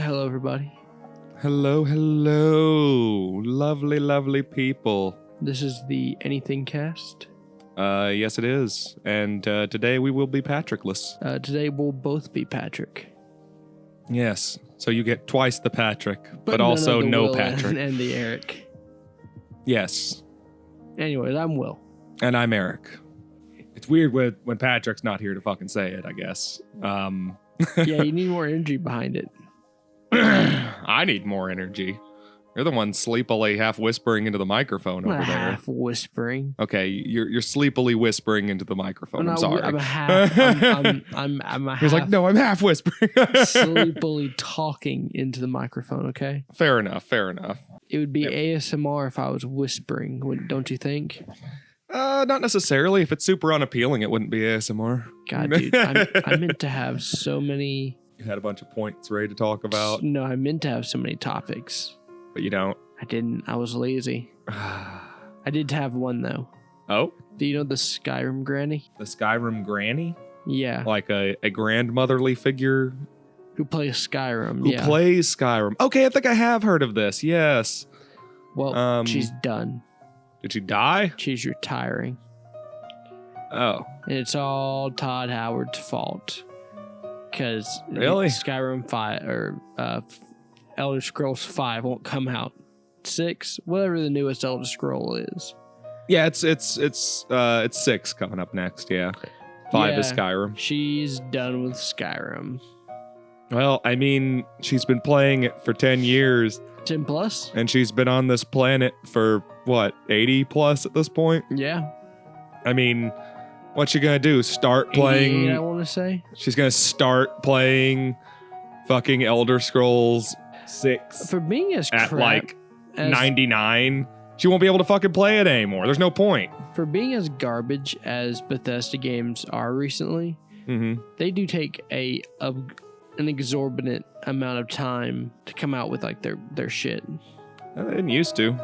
Hello, everybody. Hello, hello. Lovely, lovely people. This is the AnythingCast. Yes, it is. And today we will be Patrickless. Today we'll both be Patrick. Yes. So you get twice the Patrick, but none also of the no Will Patrick. And the Eric. Yes. Anyways, I'm Will. And I'm Eric. It's weird when Patrick's not here to fucking say it, I guess. Yeah, you need more energy behind it. I need more energy. You're the one sleepily half whispering into the microphone over there. Half whispering. Okay, you're sleepily whispering into the microphone. I'm sorry. I'm a half. I'm a half. He's like, no, I'm half whispering. Sleepily talking into the microphone. Okay. Fair enough. Fair enough. It would be ASMR if I was whispering. Don't you think? Not necessarily. If it's super unappealing, it wouldn't be ASMR. God, dude, I meant to have so many. You had a bunch of points ready to talk about. No, I meant to have so many topics. But you don't. I didn't. I was lazy. I did have one, though. Oh? Do you know the Skyrim granny? The Skyrim granny? Yeah. Like a grandmotherly figure? Who plays Skyrim, Who plays Skyrim. Okay, I think I have heard of this. Yes. Well, she's done. Did she die? She's retiring. Oh. And it's all Todd Howard's fault. Because really? Skyrim 5 or Elder Scrolls 5 won't come out. 6, whatever the newest Elder Scroll is. Yeah, it's 6 coming up next. Yeah, 5 is Skyrim. She's done with Skyrim. Well, I mean, she's been playing it for 10 years. 10 plus? And she's been on this planet for what, 80 plus at this point? Yeah. I mean, what's she gonna do? Start playing? I want to say. She's gonna start playing fucking Elder Scrolls 6 for being as at crap, like 99. She won't be able to fucking play it anymore. There's no point. For being as garbage as Bethesda games are recently, they do take an exorbitant amount of time to come out with like their shit. They didn't used to.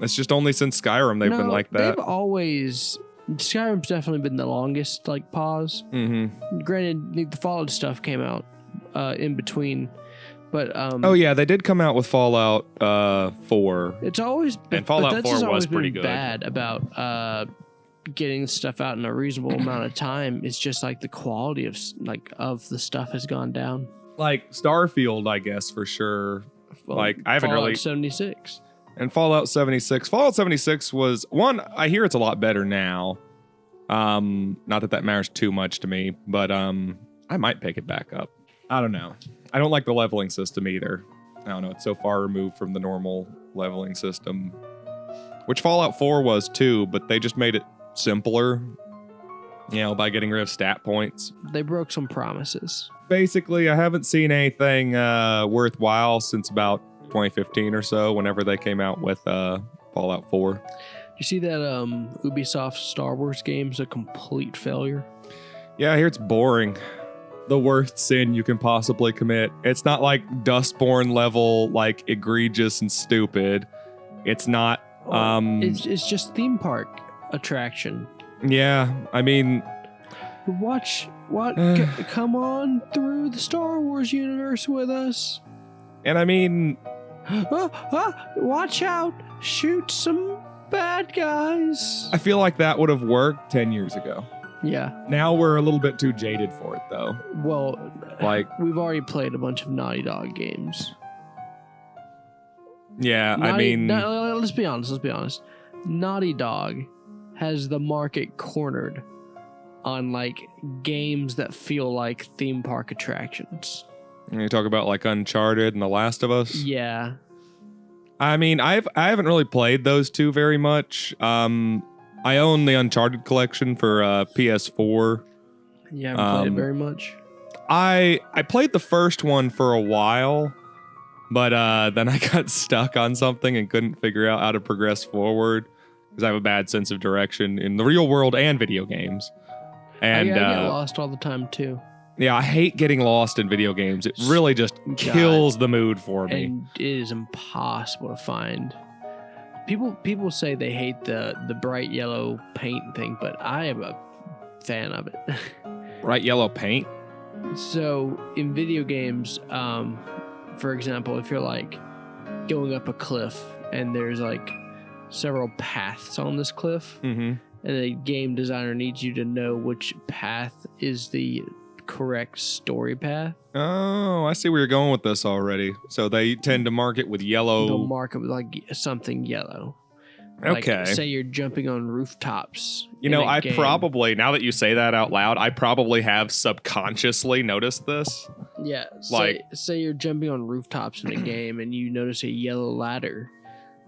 It's just only since Skyrim they've been like that. They've always. Skyrim's definitely been the longest like pause. Granted, the Fallout stuff came out in between, but oh yeah, they did come out with Fallout 4. It's always been, and Fallout 4 was pretty good. Bad about getting stuff out in a reasonable amount of time. It's just like the quality of the stuff has gone down. Like Starfield, I guess for sure. Well, like I haven't Fallout really 76. And Fallout 76. Fallout 76 was one. I hear it's a lot better now. Not that matters too much to me, but I might pick it back up. I don't know. I don't like the leveling system either. I don't know. It's so far removed from the normal leveling system, which Fallout 4 was too, but they just made it simpler. You know, by getting rid of stat points. They broke some promises. Basically, I haven't seen anything worthwhile since about 2015 or so, whenever they came out with Fallout 4. You see that Ubisoft Star Wars game's a complete failure? Yeah, I hear it's boring. The worst sin you can possibly commit. It's not like Dustborn level, like egregious and stupid. It's not. It's just theme park attraction. Yeah, I mean, come on through the Star Wars universe with us. And I mean, watch out! Shoot some bad guys. I feel like that would have worked 10 years ago. Yeah. Now we're a little bit too jaded for it, though. Well, like we've already played a bunch of Naughty Dog games. Yeah, I mean, let's be honest. Naughty Dog has the market cornered on like games that feel like theme park attractions. You talk about like Uncharted and The Last of Us. Yeah. I mean, I haven't really played those two very much. I own the Uncharted collection for PS4. You haven't played it very much? I played the first one for a while, but then I got stuck on something and couldn't figure out how to progress forward because I have a bad sense of direction in the real world and video games. And I get lost all the time too. Yeah, I hate getting lost in video games. It really just kills the mood for me. And it is impossible to find. People say they hate the bright yellow paint thing, but I am a fan of it. Bright yellow paint? So in video games, for example, if you're like going up a cliff and there's like several paths on this cliff, and a game designer needs you to know which path is the correct story path. Oh, I see where you're going with this already. So they tend to mark it with yellow. They'll mark it with like something yellow. Like, Okay. say you're jumping on rooftops. You know, I probably, now that you say that out loud, I probably have subconsciously noticed this. Yeah. Say you're jumping on rooftops in a game and you notice a yellow ladder.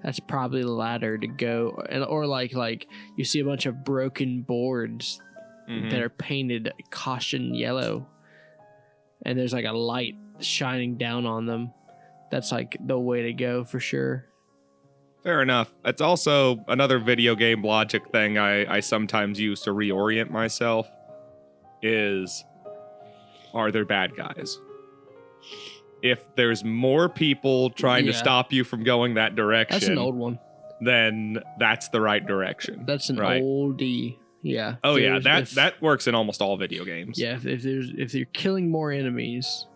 That's probably the ladder to go. Or like you see a bunch of broken boards that are painted caution yellow. And there's like a light shining down on them. That's like the way to go for sure. Fair enough. It's also another video game logic thing I sometimes use to reorient myself is, are there bad guys? If there's more people trying to stop you from going that direction, that's an old one. Then that's the right direction. That's an oldie. Yeah. Oh yeah, that works in almost all video games. Yeah, if you're killing more enemies,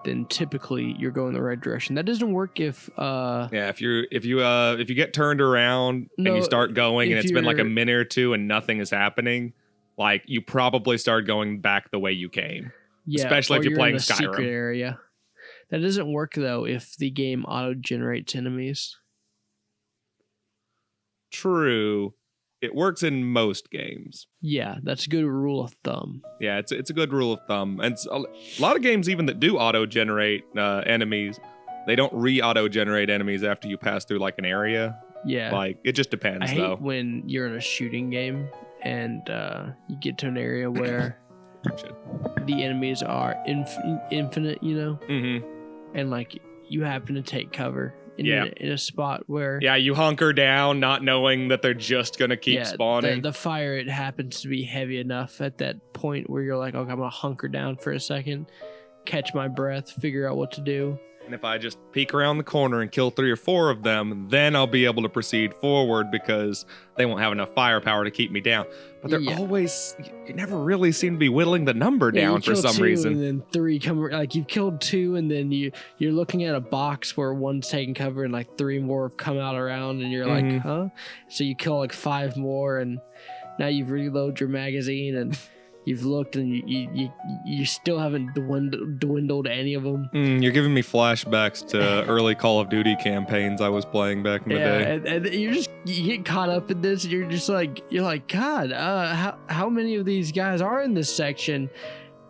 then typically you're going the right direction. That doesn't work if if you get turned around and you start going and it's been like a minute or two and nothing is happening, like you probably start going back the way you came. Yeah, especially if you're playing in a Skyrim. Secret area. That doesn't work though if the game auto generates enemies. True. It works in most games. Yeah, that's a good rule of thumb. Yeah, it's a good rule of thumb. And a lot of games even that do auto-generate enemies, they don't re-auto-generate enemies after you pass through like an area. Yeah. Like, it just depends, I hate when you're in a shooting game and you get to an area where the enemies are infinite, you know? And like, you happen to take cover. In a spot where... Yeah, you hunker down not knowing that they're just going to keep spawning. The fire, it happens to be heavy enough at that point where you're like, okay, I'm going to hunker down for a second, catch my breath, figure out what to do. And if I just peek around the corner and kill 3 or 4 of them, then I'll be able to proceed forward because they won't have enough firepower to keep me down. But they're always... You never really seem to be whittling the number down for some reason. And then 3 come... Like, you've killed 2, and then you're looking at a box where 1's taking cover, and like 3 more have come out around, and you're like, huh? So you kill like 5 more, and now you've reloaded your magazine, and... You've looked and you still haven't dwindled any of them. You're giving me flashbacks to early Call of Duty campaigns I was playing back in the day. And you get caught up in this. You're like, God, how many of these guys are in this section?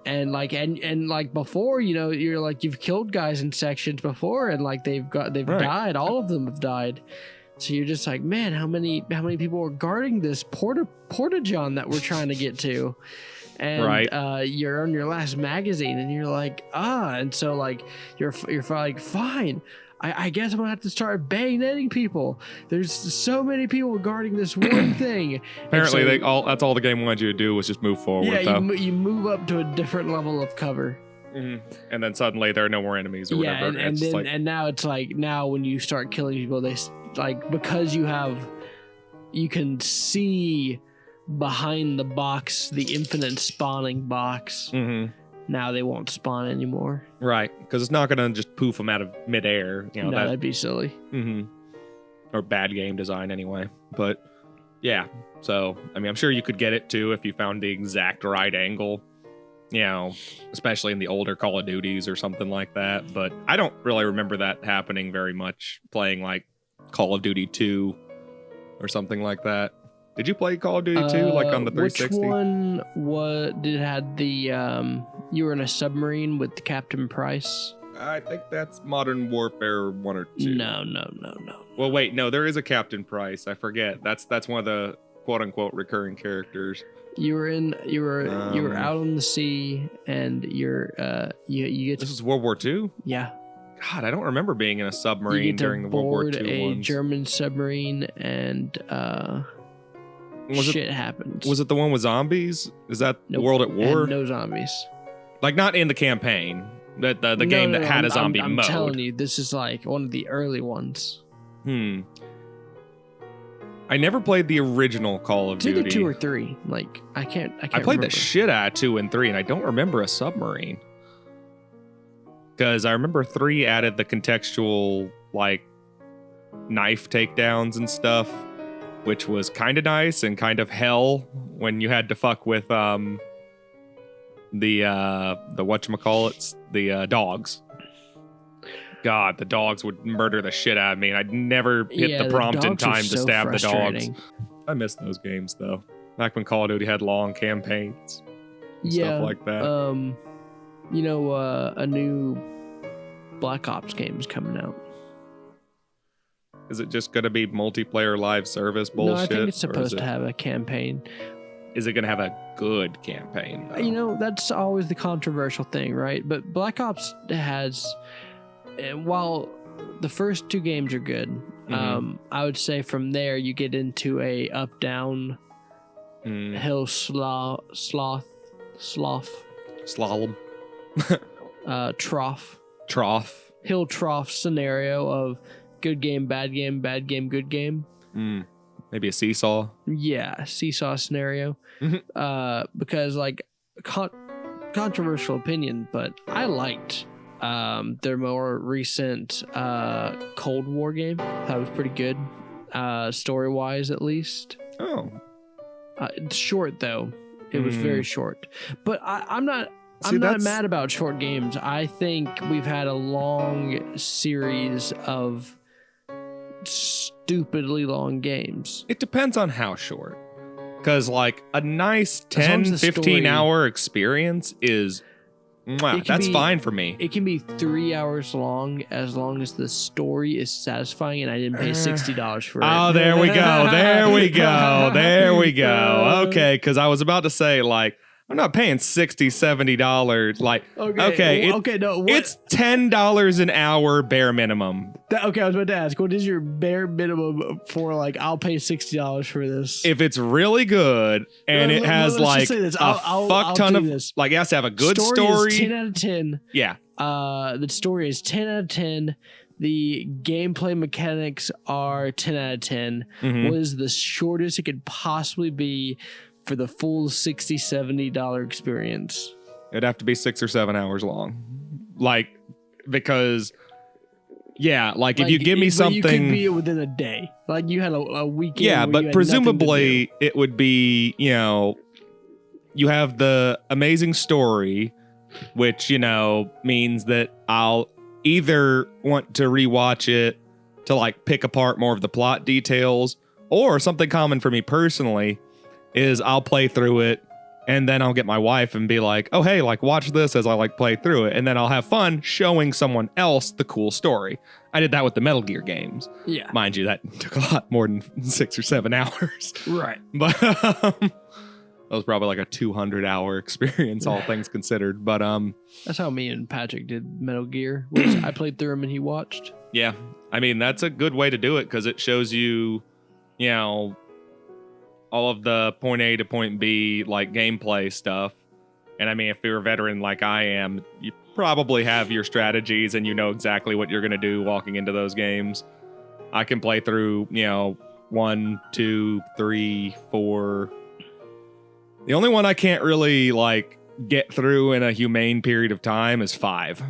And like before, you know, you're like you've killed guys in sections before, and like they've died. All of them have died. So you're just like, man, how many people are guarding this porta-john that we're trying to get to? And you're on your last magazine, and you're like, and so like you're like, fine, I guess I'm gonna have to start bayoneting people. There's so many people guarding this one thing. Apparently, that's all the game wanted you to do was just move forward. Yeah, you move up to a different level of cover. And then suddenly there are no more enemies or whatever. And now it's like when you start killing people, they like because you can see behind the box, the infinite spawning box. Now they won't spawn anymore. Right, because it's not going to just poof them out of midair. You know, that'd be silly. Or bad game design anyway. But yeah, so I mean, I'm sure you could get it too if you found the exact right angle. You know, especially in the older Call of Duties or something like that. But I don't really remember that happening very much playing like Call of Duty 2 or something like that. Did you play Call of Duty 2 like on the 360? Which one had the you were in a submarine with Captain Price? I think that's Modern Warfare 1 or 2. No. Well, wait, no, there is a Captain Price. I forget. That's one of the quote unquote recurring characters. You were out on the sea, and you get. This is World War II? Yeah. God, I don't remember being in a submarine during the World War II a ones. German submarine, and shit happens. Was it the one with zombies? Is that World at War? No zombies. Like not in the campaign. The game that had a zombie mode. I'm telling you, this is like one of the early ones. I never played the original Call of Duty. Either 2 or 3. Like I can't. I played the shit out of 2 and 3, and I don't remember a submarine. Because I remember 3 added the contextual, like, knife takedowns and stuff, which was kind of nice and kind of hell when you had to fuck with the whatchamacallits, the dogs. God, the dogs would murder the shit out of me, and I'd never hit the prompt in time to stab the dogs. I miss those games, though. Back when Call of Duty had long campaigns and stuff like that. A new Black Ops game is coming out. Is it just going to be multiplayer live service bullshit? No, I think it's supposed to have a campaign. Is it going to have a good campaign, though? That's always the controversial thing, right? But Black Ops has... While the first 2 games are good, I would say from there you get into a up-down hill slalom trough hill trough scenario of good game, bad game, bad game, good game. Maybe a seesaw. Yeah, seesaw scenario. Because like controversial opinion, but I liked their more recent Cold War game. That was pretty good, story-wise at least. Oh. It's short though. It was very short. But I'm not mad about short games. I think we've had a long series of stupidly long games. It depends on how short. Because like a nice 10, 15 hour experience is... that's fine for me. It can be 3 hours long as the story is satisfying and I didn't pay $60 for it. Oh, there we go. There we go. There we go. Okay, because I was about to say, like, I'm not paying $60, $70. Like, it's $10 an hour bare minimum. I was about to ask, what is your bare minimum for, like, I'll pay $60 for this? If it's really good and it has, like, a fuck ton of, like, it has to have a good story. Is 10 out of 10. Yeah. The story is 10 out of 10. The gameplay mechanics are 10 out of 10. What is the shortest it could possibly be for the full $60, $70 experience? It'd have to be 6 or 7 hours long. Like, because... Yeah, like if you give me something... You could be within a day. Like you had a weekend. Yeah, but presumably it would be, you have the amazing story, which, means that I'll either want to rewatch it to like pick apart more of the plot details, or something common for me personally is I'll play through it and then I'll get my wife and be like, oh, hey, like watch this as I like play through it. And then I'll have fun showing someone else the cool story. I did that with the Metal Gear games. Yeah. Mind you, that took a lot more than 6 or 7 hours. Right. But that was probably like a 200-hour experience, all things considered. But that's how me and Patrick did Metal Gear. I played through him and he watched. Yeah. I mean, that's a good way to do it because it shows you, all of the point A to point B, like gameplay stuff. And I mean, if you're a veteran like I am, you probably have your strategies and you know exactly what you're going to do walking into those games. I can play through, 1, 2, 3, 4. The only one I can't really like get through in a humane period of time is 5.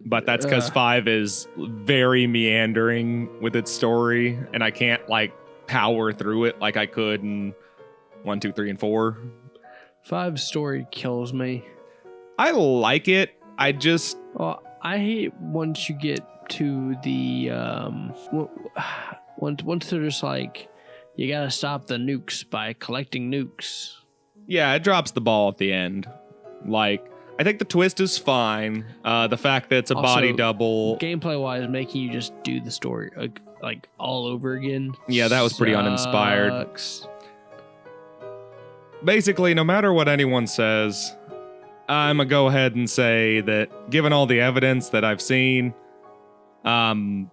But that's because 5 is very meandering with its story and I can't like power through it like I could in 1, 2, 3, and 4. 5 story kills me. I like it. I hate once you get to the once they're just like, you gotta stop the nukes by collecting nukes. Yeah, it drops the ball at the end. Like, I think the twist is fine. The fact that it's a body double, gameplay wise, making you just do the story like all over again. Yeah, that was pretty uninspired. Basically, no matter what anyone says, I'm gonna go ahead and say that given all the evidence that I've seen, the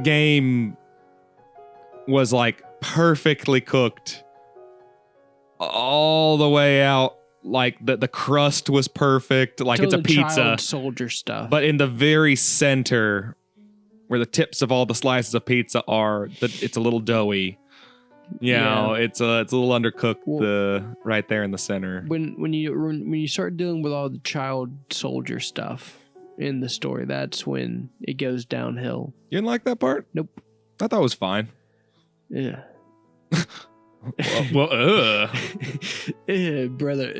game was like perfectly cooked all the way out. Like the crust was perfect. Like it's a pizza. Child soldier stuff. But in the very center, where the tips of all the slices of pizza are, it's a little doughy. It's a little undercooked right there in the center. When you start dealing with all the child soldier stuff in the story, that's when it goes downhill. You didn't like that part? Nope. I thought it was fine. Yeah. Well, brother.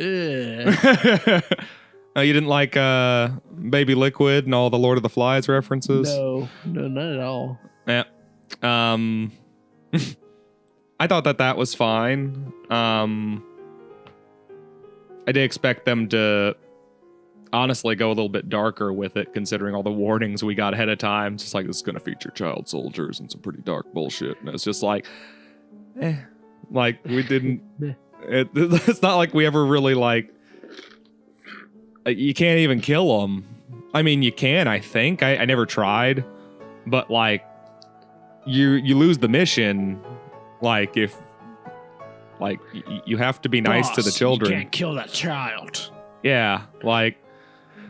Oh, you didn't like Baby Liquid and all the Lord of the Flies references? No, not at all. Yeah. I thought that was fine. I did expect them to honestly go a little bit darker with it, considering all the warnings we got ahead of time. It's just like, this is going to feature child soldiers and some pretty dark bullshit. And it's just like, like we didn't, it's not like we ever really like, you can't even kill them. I mean, you can, I think. I never tried, but like you lose the mission. Like if, like you have to be nice to the children. You can't kill that child. Yeah, like,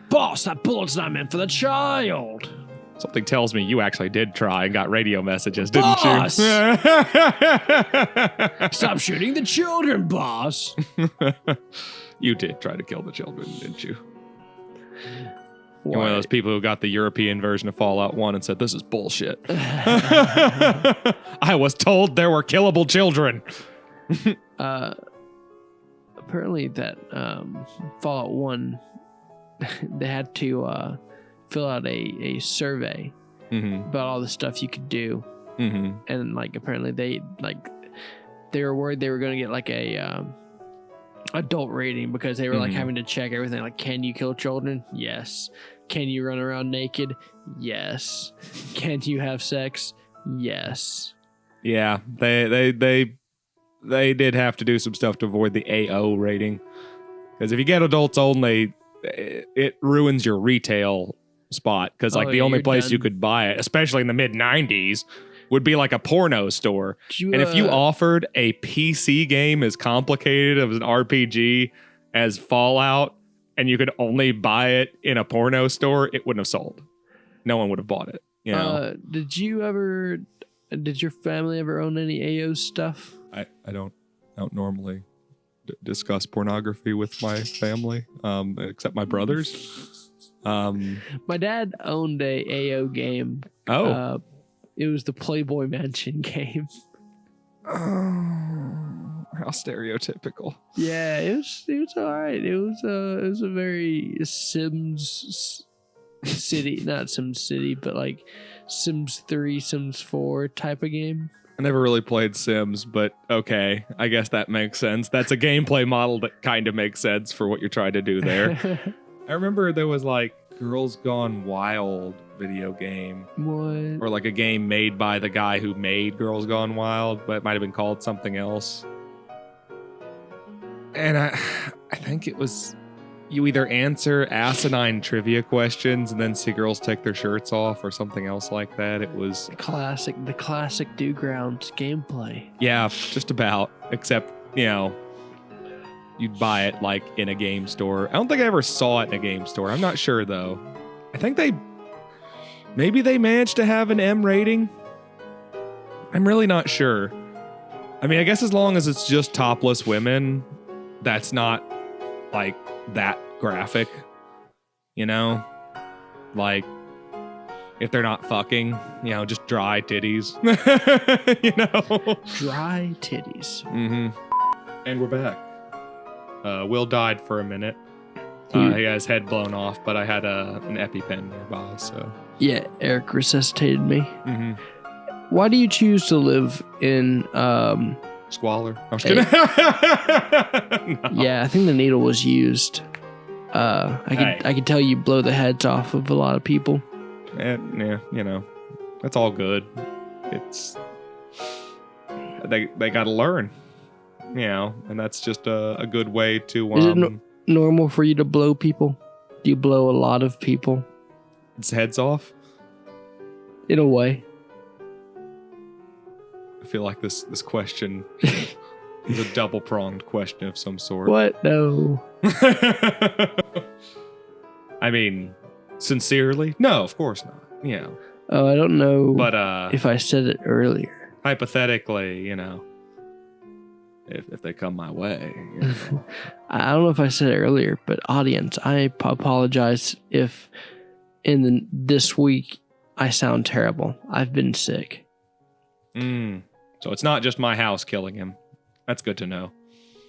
boss, that bullet's not meant for the child. Something tells me you actually did try and got radio messages, didn't boss! you? Stop shooting the children, boss. You did try to kill the children, didn't you? Why? You're one of those people who got the European version of Fallout 1 and said, this is bullshit. I was told there were killable children. Apparently that Fallout 1, they had to fill out a survey about all the stuff you could do. And like apparently they were worried they were going to get like a adult rating because they were like having to check everything, like, can you kill children? Yes. Can you run around naked? Yes. Can you have sex? Yes. Yeah, they did have to do some stuff to avoid the AO rating, because if you get adults only, it ruins your retail spot, because like the only place you could buy it, especially in the mid-90s, would be like a porno store. And if you offered a PC game as complicated as an RPG as Fallout, and you could only buy it in a porno store, it wouldn't have sold. No one would have bought it. You know? Did your family ever own any AO stuff? I don't normally discuss pornography with my family, except my brothers. My dad owned a AO game. Oh. It was the Playboy Mansion game. Oh, how stereotypical. Yeah, it was all right. It was a very Sims City, not Sims City, but like Sims 3, Sims 4 type of game. I never really played Sims, but okay, I guess that makes sense. That's a gameplay model that kind of makes sense for what you're trying to do there. I remember there was like Girls Gone Wild video game. What? Or like a game made by the guy who made Girls Gone Wild, but it might have been called something else. And I think it was, you either answer asinine trivia questions and then see girls take their shirts off or something else like that. It was the classic Do Grounds gameplay. Yeah, just about, except, you know, you'd buy it like in a game store. I don't think I ever saw it in a game store. I'm not sure though. I think maybe they managed to have an M rating. I'm really not sure. I mean, I guess as long as it's just topless women, that's not like that graphic, you know? Like, if they're not fucking, you know, just dry titties. You know? Dry titties. And we're back. Will died for a minute. He got his head blown off, but I had an EpiPen nearby, so. Yeah, Eric resuscitated me. Why do you choose to live in squalor? I was kidding. No. Yeah, I think the needle was used. I could tell you blow the heads off of a lot of people. And yeah, you know, that's all good. It's they got to learn, you know, and that's just a good way to. Is it normal for you to blow people? Do you blow a lot of people? It's heads off. In a way. I feel like this question is a double-pronged question of some sort. What? No. I mean, sincerely? No, of course not. You know. Oh, I don't know. But if I said it earlier. Hypothetically, you know. if they come my way. You know. I don't know if I said it earlier, but audience, I apologize if this week I sound terrible. I've been sick. So it's not just my house killing him. That's good to know.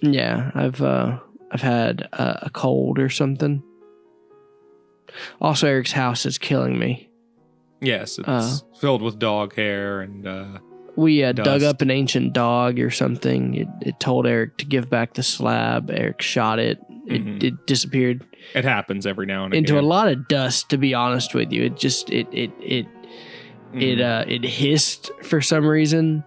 Yeah, I've had a cold or something. Also, Eric's house is killing me. Yes, it's filled with dog hair and we dust. dug up an ancient dog or something. It told Eric to give back the slab. Eric shot it. It disappeared. It happens every now and again. Into a lot of dust, to be honest with you. It just it hissed for some reason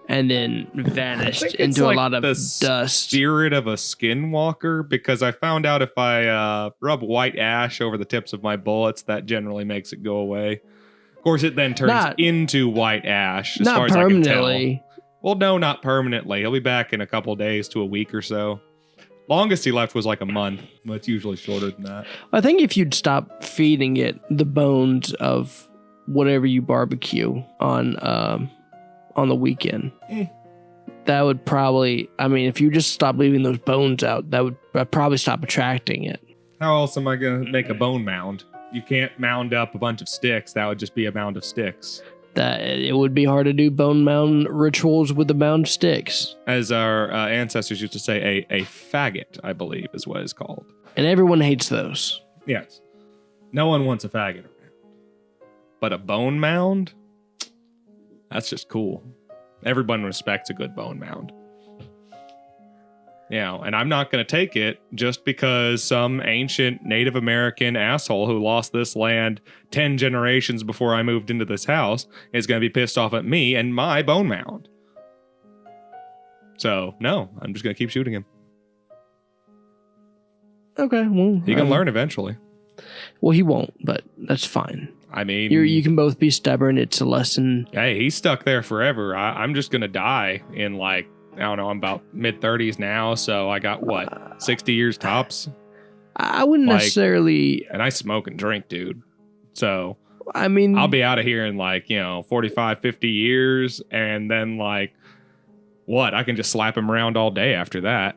and then vanished into like a lot of the dust. Spirit of a skinwalker, because I found out if I rub white ash over the tips of my bullets, that generally makes it go away. Of course, it then turns into white ash. As far as permanently. I can tell. Well, no, not permanently. He'll be back in a couple days to a week or so. Longest he left was like a month, but it's usually shorter than that. I think if you'd stop feeding it the bones of whatever you barbecue on the weekend, that would probably, I mean, if you just stop leaving those bones out, that would probably stop attracting it. How else am I going to make a bone mound? You can't mound up a bunch of sticks. That would just be a mound of sticks. That it would be hard to do bone mound rituals with a mound of sticks. As our ancestors used to say, a faggot, I believe, is what it's called. And everyone hates those. Yes. No one wants a faggot around. But a bone mound? That's just cool. Everyone respects a good bone mound. You know, and I'm not going to take it just because some ancient Native American asshole who lost this land 10 generations before I moved into this house is going to be pissed off at me and my bone mound. So, no, I'm just going to keep shooting him. Okay, well... He can learn eventually. Well, he won't, but that's fine. I mean... You can both be stubborn. It's a lesson. Hey, he's stuck there forever. I'm just going to die in like... I don't know, I'm about mid-30s now, so I got, 60 years tops? I wouldn't necessarily... And I smoke and drink, dude. So, I mean... I'll be out of here in 45, 50 years, and then I can just slap him around all day after that.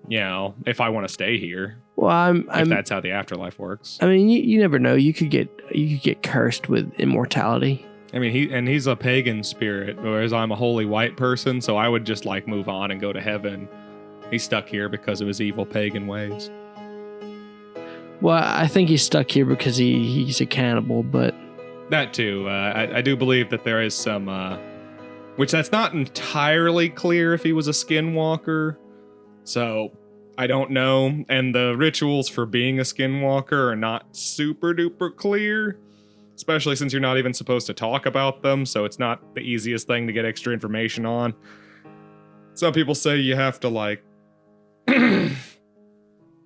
If I want to stay here. Well, if that's how the afterlife works. I mean, you never know. You could get cursed with immortality. I mean, he's a pagan spirit, whereas I'm a holy white person, so I would just move on and go to heaven. He's stuck here because of his evil pagan ways. Well, I think he's stuck here because he's a cannibal, but... That too. I do believe that there is some... which that's not entirely clear if he was a skinwalker, so I don't know. And the rituals for being a skinwalker are not super duper clear. Especially since you're not even supposed to talk about them, so it's not the easiest thing to get extra information on. Some people say you have to,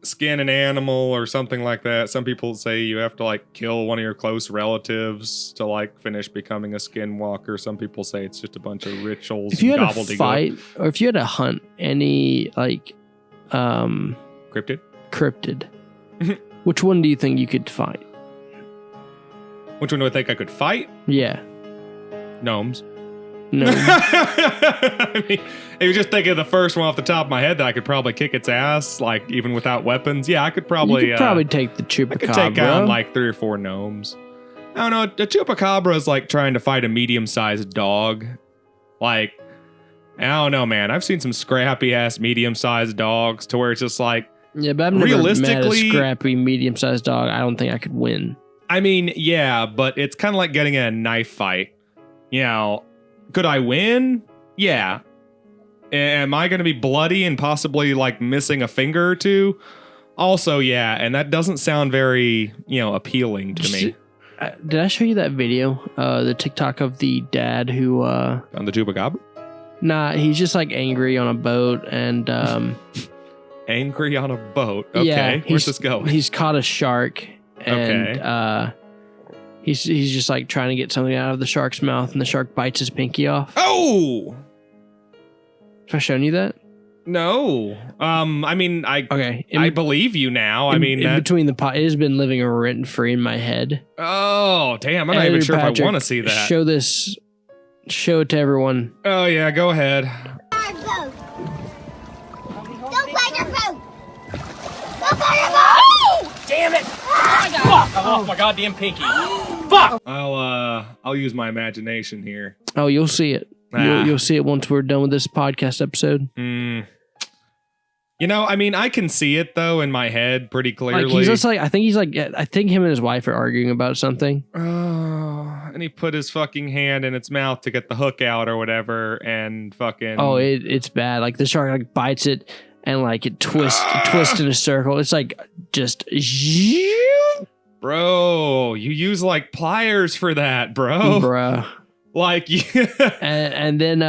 skin an animal or something like that. Some people say you have to, kill one of your close relatives to, finish becoming a skinwalker. Some people say it's just a bunch of rituals. If you had to fight, or if you had to hunt any, Cryptid. Which one do you think you could fight? Which one do I think I could fight? Yeah. Gnomes. No. I mean, if you just think of the first one off the top of my head that I could probably kick its ass, even without weapons, yeah, I could probably... You could probably take the chupacabra. I could take down 3 or 4 gnomes. I don't know, a chupacabra is trying to fight a medium-sized dog. I don't know, man. I've seen some scrappy-ass medium-sized dogs to where it's just Yeah, but I've never met a scrappy medium-sized dog. I don't think I could win. I mean, yeah, but it's kind of like getting in a knife fight. Could I win? Yeah. Am I going to be bloody and possibly missing a finger or two? Also, yeah, and that doesn't sound very, appealing to me. Did I show you that video? The TikTok of the dad who... On the chupacabra? Nah, he's just angry on a boat and... Angry on a boat? Okay, yeah, where's this going? He's caught a shark. And he's just trying to get something out of the shark's mouth, and the shark bites his pinky off. Oh! Have I shown you that? No. I mean, I believe you now. Between it has been living rent free in my head. Oh, damn! I'm not even sure if I want to see that. Show it to everyone. Oh yeah, go ahead. Damn it! Fuck! I lost my goddamn pinky. Fuck! I'll use my imagination here. Oh, you'll see it. You'll see it once we're done with this podcast episode. You know, I mean, I can see it though in my head pretty clearly. Like he's just like, I think him and his wife are arguing about something. Oh, and he put his fucking hand in its mouth to get the hook out or whatever, and fucking. Oh, it's bad. Like the shark like bites it and like it twists in a circle. It's like just. Bro, you use like pliers for that, bro. Like, yeah. And then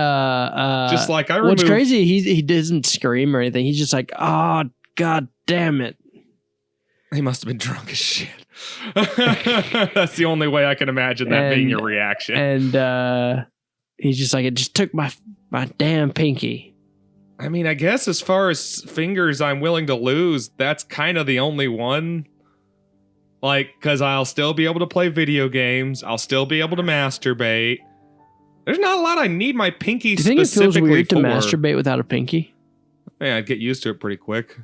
just like I what's crazy, he doesn't scream or anything. He's just like, oh god damn it. He must have been drunk as shit. That's the only way I can imagine that being your reaction. And he's just like, it just took my damn pinky. I mean, I guess as far as fingers I'm willing to lose, that's kind of the only one. Like, because I'll still be able to play video games. I'll still be able to masturbate. There's not a lot I need my pinky specifically for. Do you think it feels weird to masturbate without a pinky? Yeah, I'd get used to it pretty quick.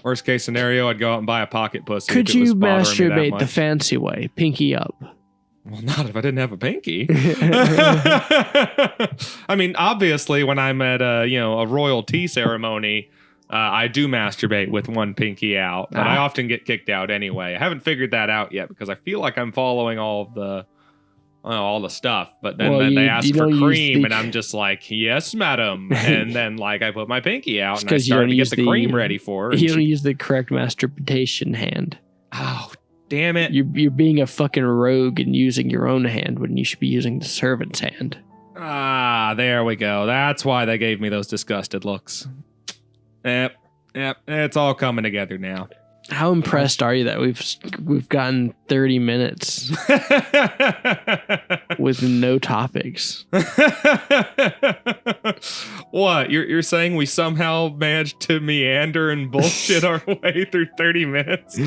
Worst case scenario, I'd go out and buy a pocket pussy. Could you masturbate the fancy way, pinky up? Well, not if I didn't have a pinky. I mean, obviously, when I'm at a royal tea ceremony, I do masturbate with one pinky out, but I often get kicked out anyway. I haven't figured that out yet because I feel like I'm following all the stuff. But then they ask for cream, and I'm just like, yes, madam. And then like I put my pinky out and I start to get the cream ready for her. You don't use the correct masturbation hand. Oh, damn it! You're being a fucking rogue and using your own hand when you should be using the servant's hand. Ah, there we go. That's why they gave me those disgusted looks. Yep, it's all coming together now. How impressed are you that we've gotten 30 minutes with no topics? What? You're saying we somehow managed to meander and bullshit our way through 30 minutes?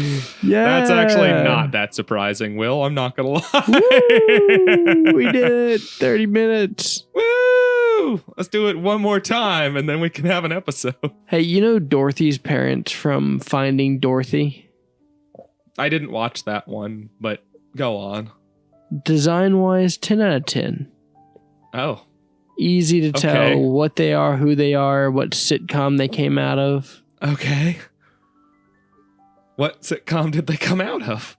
Yeah. That's actually not that surprising, Will. I'm not gonna lie. Woo! We did it. 30 minutes. Woo! Let's do it one more time and then we can have an episode. Hey, you know Dorothy's parents from Finding Dorothy? I didn't watch that one, but go on. Design-wise, 10 out of 10. Oh. Easy to tell what they are, who they are, what sitcom they came out of. Okay. What sitcom did they come out of?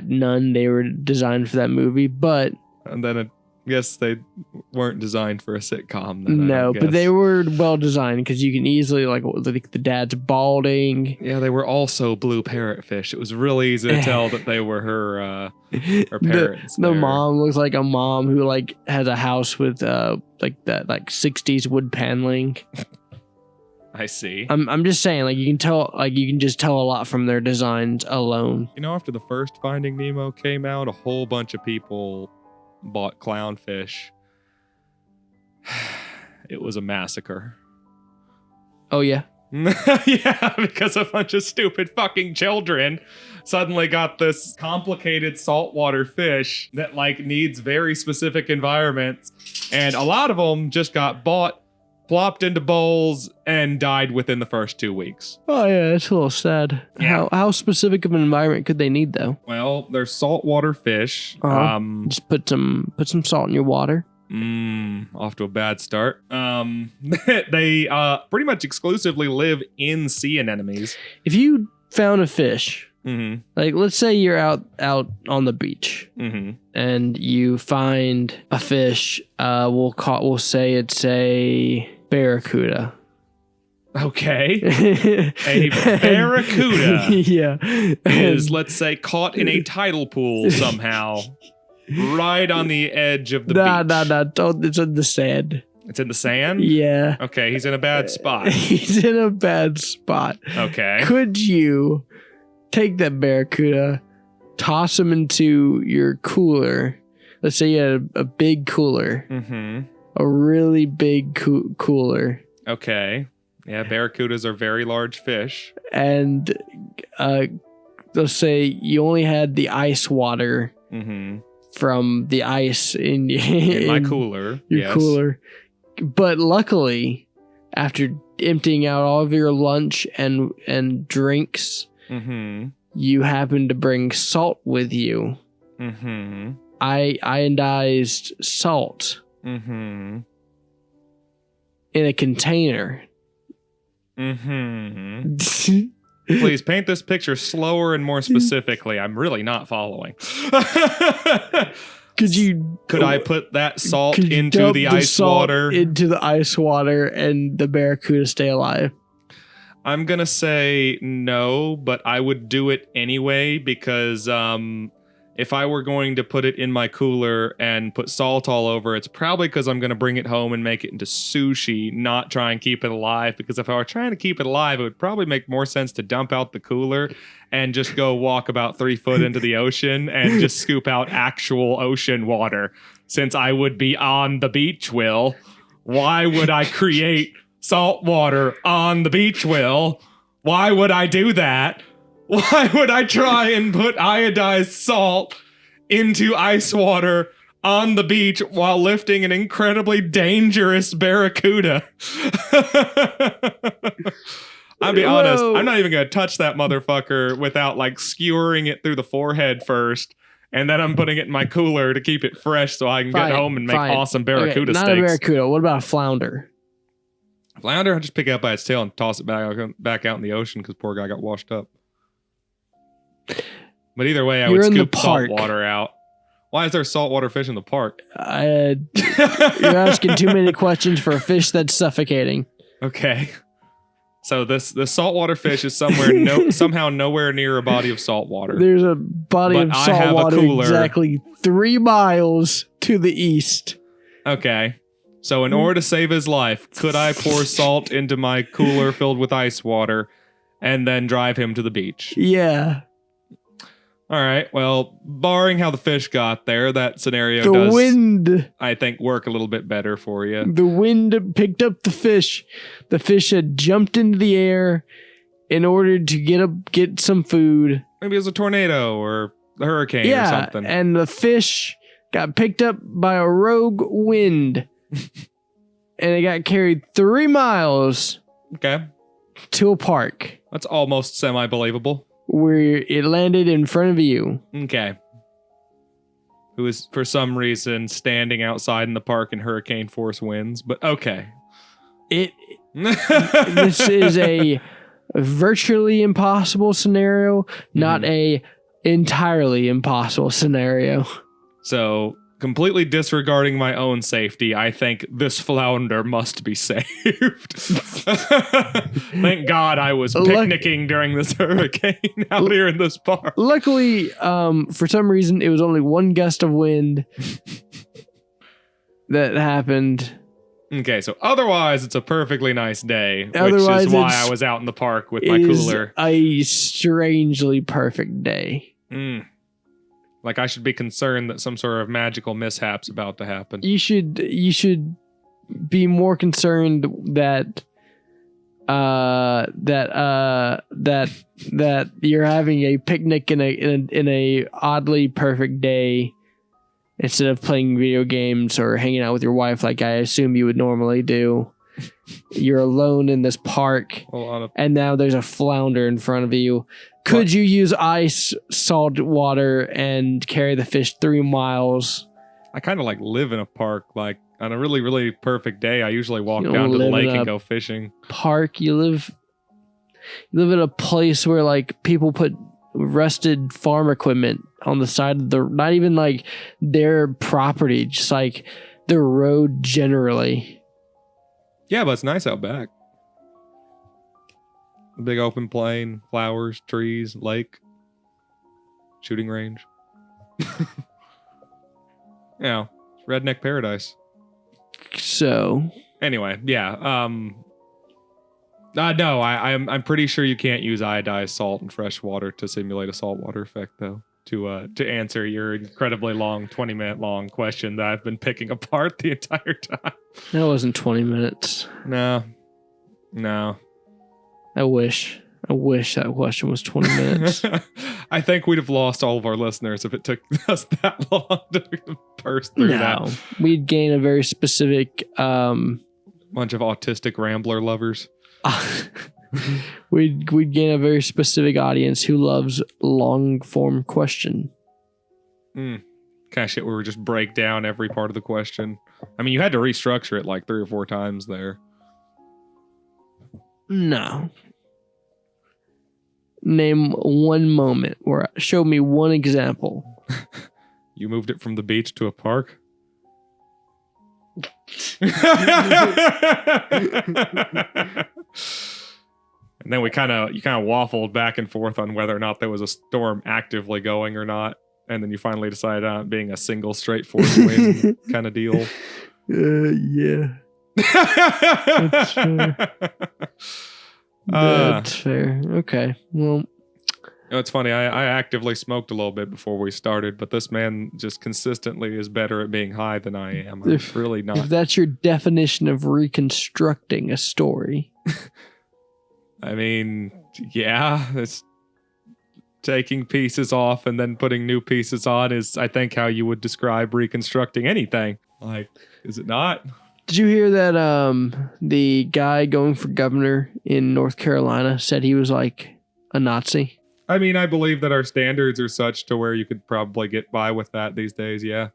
None. They were designed for that movie, but... And then I guess they weren't designed for a sitcom. Then, no, but they were well designed because you can easily, like the dad's balding. Yeah, they were also blue parrotfish. It was really easy to tell that they were her parents. The mom looks like a mom who like has a house with like that like 60s wood paneling. I see. I'm just saying, like you can just tell a lot from their designs alone. You know, after the first Finding Nemo came out, a whole bunch of people bought clownfish. It was a massacre. Oh yeah. Yeah, because a bunch of stupid fucking children suddenly got this complicated saltwater fish that like needs very specific environments, and a lot of them just got bought, plopped into bowls, and died within the first 2 weeks. Oh yeah, it's a little sad. Yeah. How specific of an environment could they need though? Well, they're saltwater fish. Just put some salt in your water. Off to a bad start. They pretty much exclusively live in sea anemones. If you found a fish, mm-hmm. like let's say you're out on the beach, mm-hmm. and you find a fish, we'll say it's a barracuda. Okay. A barracuda. Yeah. Is, let's say, caught in a tidal pool somehow. Right on the edge of the beach. No. It's in the sand. It's in the sand? Yeah. Okay, he's in a bad spot. He's in a bad spot. Okay. Could you take that barracuda, toss him into your cooler? Let's say you had a big cooler. Mm-hmm. A really big cooler. Okay. Yeah, barracudas are very large fish. And let's say you only had the ice water. Mm-hmm. From the ice in my cooler. Your cooler. But luckily, after emptying out all of your lunch and drinks, you happen to bring salt with you. Iodized salt in a container. Please paint this picture slower and more specifically. I'm really not following. Could I put that salt into the ice water? Into the ice water and the barracuda stay alive? I'm going to say no, but I would do it anyway because if I were going to put it in my cooler and put salt all over, it's probably because I'm going to bring it home and make it into sushi, not try and keep it alive. Because if I were trying to keep it alive, it would probably make more sense to dump out the cooler and just go walk about 3 foot into the ocean and just scoop out actual ocean water. Since I would be on the beach, Will, why would I create salt water on the beach, Will? Why would I do that? Why would I try and put iodized salt into ice water on the beach while lifting an incredibly dangerous barracuda? I'll be honest, I'm not even going to touch that motherfucker without like skewering it through the forehead first. And then I'm putting it in my cooler to keep it fresh so I can get home and make awesome barracuda steaks. Not a barracuda. What about a flounder? Flounder, I just pick it up by its tail and toss it back out in the ocean because poor guy got washed up. But either way, I would scoop salt water out. Why is there saltwater fish in the park? You're asking too many questions for a fish that's suffocating. Okay. So the saltwater fish is somehow nowhere near a body of salt water. There's a body of salt water exactly 3 miles to the east. Okay. So in order to save his life, could I pour salt into my cooler filled with ice water and then drive him to the beach? Yeah. All right. Well, barring how the fish got there, that scenario does, I think, work a little bit better for you. The wind picked up the fish. The fish had jumped into the air in order to get some food. Maybe it was a tornado or a hurricane or something. And the fish got picked up by a rogue wind. And it got carried 3 miles to a park. That's almost semi-believable. Where it landed in front of you. Okay. Who is, for some reason, standing outside in the park in hurricane force winds, but okay. This is a virtually impossible scenario, not a entirely impossible scenario. So, completely disregarding my own safety, I think this flounder must be saved. Thank God I was picnicking during this hurricane out here in this park. Luckily, for some reason, it was only 1 gust of wind that happened. Okay, so otherwise, it's a perfectly nice day, which is why I was out in the park with my cooler. A strangely perfect day. Like I should be concerned that some sort of magical mishap's about to happen. You should be more concerned that you're having a picnic in a oddly perfect day instead of playing video games or hanging out with your wife like I assume you would normally do. You're alone in this park, and now there's a flounder in front of you. Could you use ice, salt water, and carry the fish 3 miles? I kind of like live in a park. Like on a really, really perfect day, I usually walk down to the lake and go fishing. Park? You live in a place where like people put rusted farm equipment on the side of the, not even like their property, just like the road generally. Yeah, but it's nice out back. Big open plain, flowers, trees, lake, shooting range. Yeah, redneck paradise. So anyway, yeah. No, I'm pretty sure you can't use iodized salt in fresh water to simulate a saltwater effect, though. To answer your incredibly long, 20-minute long question that I've been picking apart the entire time. That wasn't 20 minutes. No. I wish that question was 20 minutes. I think we'd have lost all of our listeners if it took us that long to parse through that. We'd gain a very specific bunch of autistic rambler lovers. we'd gain a very specific audience who loves long form question. Kind of shit where we just break down every part of the question. I mean, you had to restructure it like 3 or 4 times there. No. Name one moment where show me one example. You moved it from the beach to a park? And then you kind of waffled back and forth on whether or not there was a storm actively going or not. And then you finally decided on it being a single straightforward wind kind of deal. Yeah. That's fair. That's fair. Okay. Well, it's funny. I actively smoked a little bit before we started, but this man just consistently is better at being high than I am. I'm really not. If that's your definition of reconstructing a story. I mean, yeah, it's taking pieces off and then putting new pieces on is, I think, how you would describe reconstructing anything. Like, is it not? Did you hear that the guy going for governor in North Carolina said he was like a Nazi? I mean, I believe that our standards are such to where you could probably get by with that these days, yeah.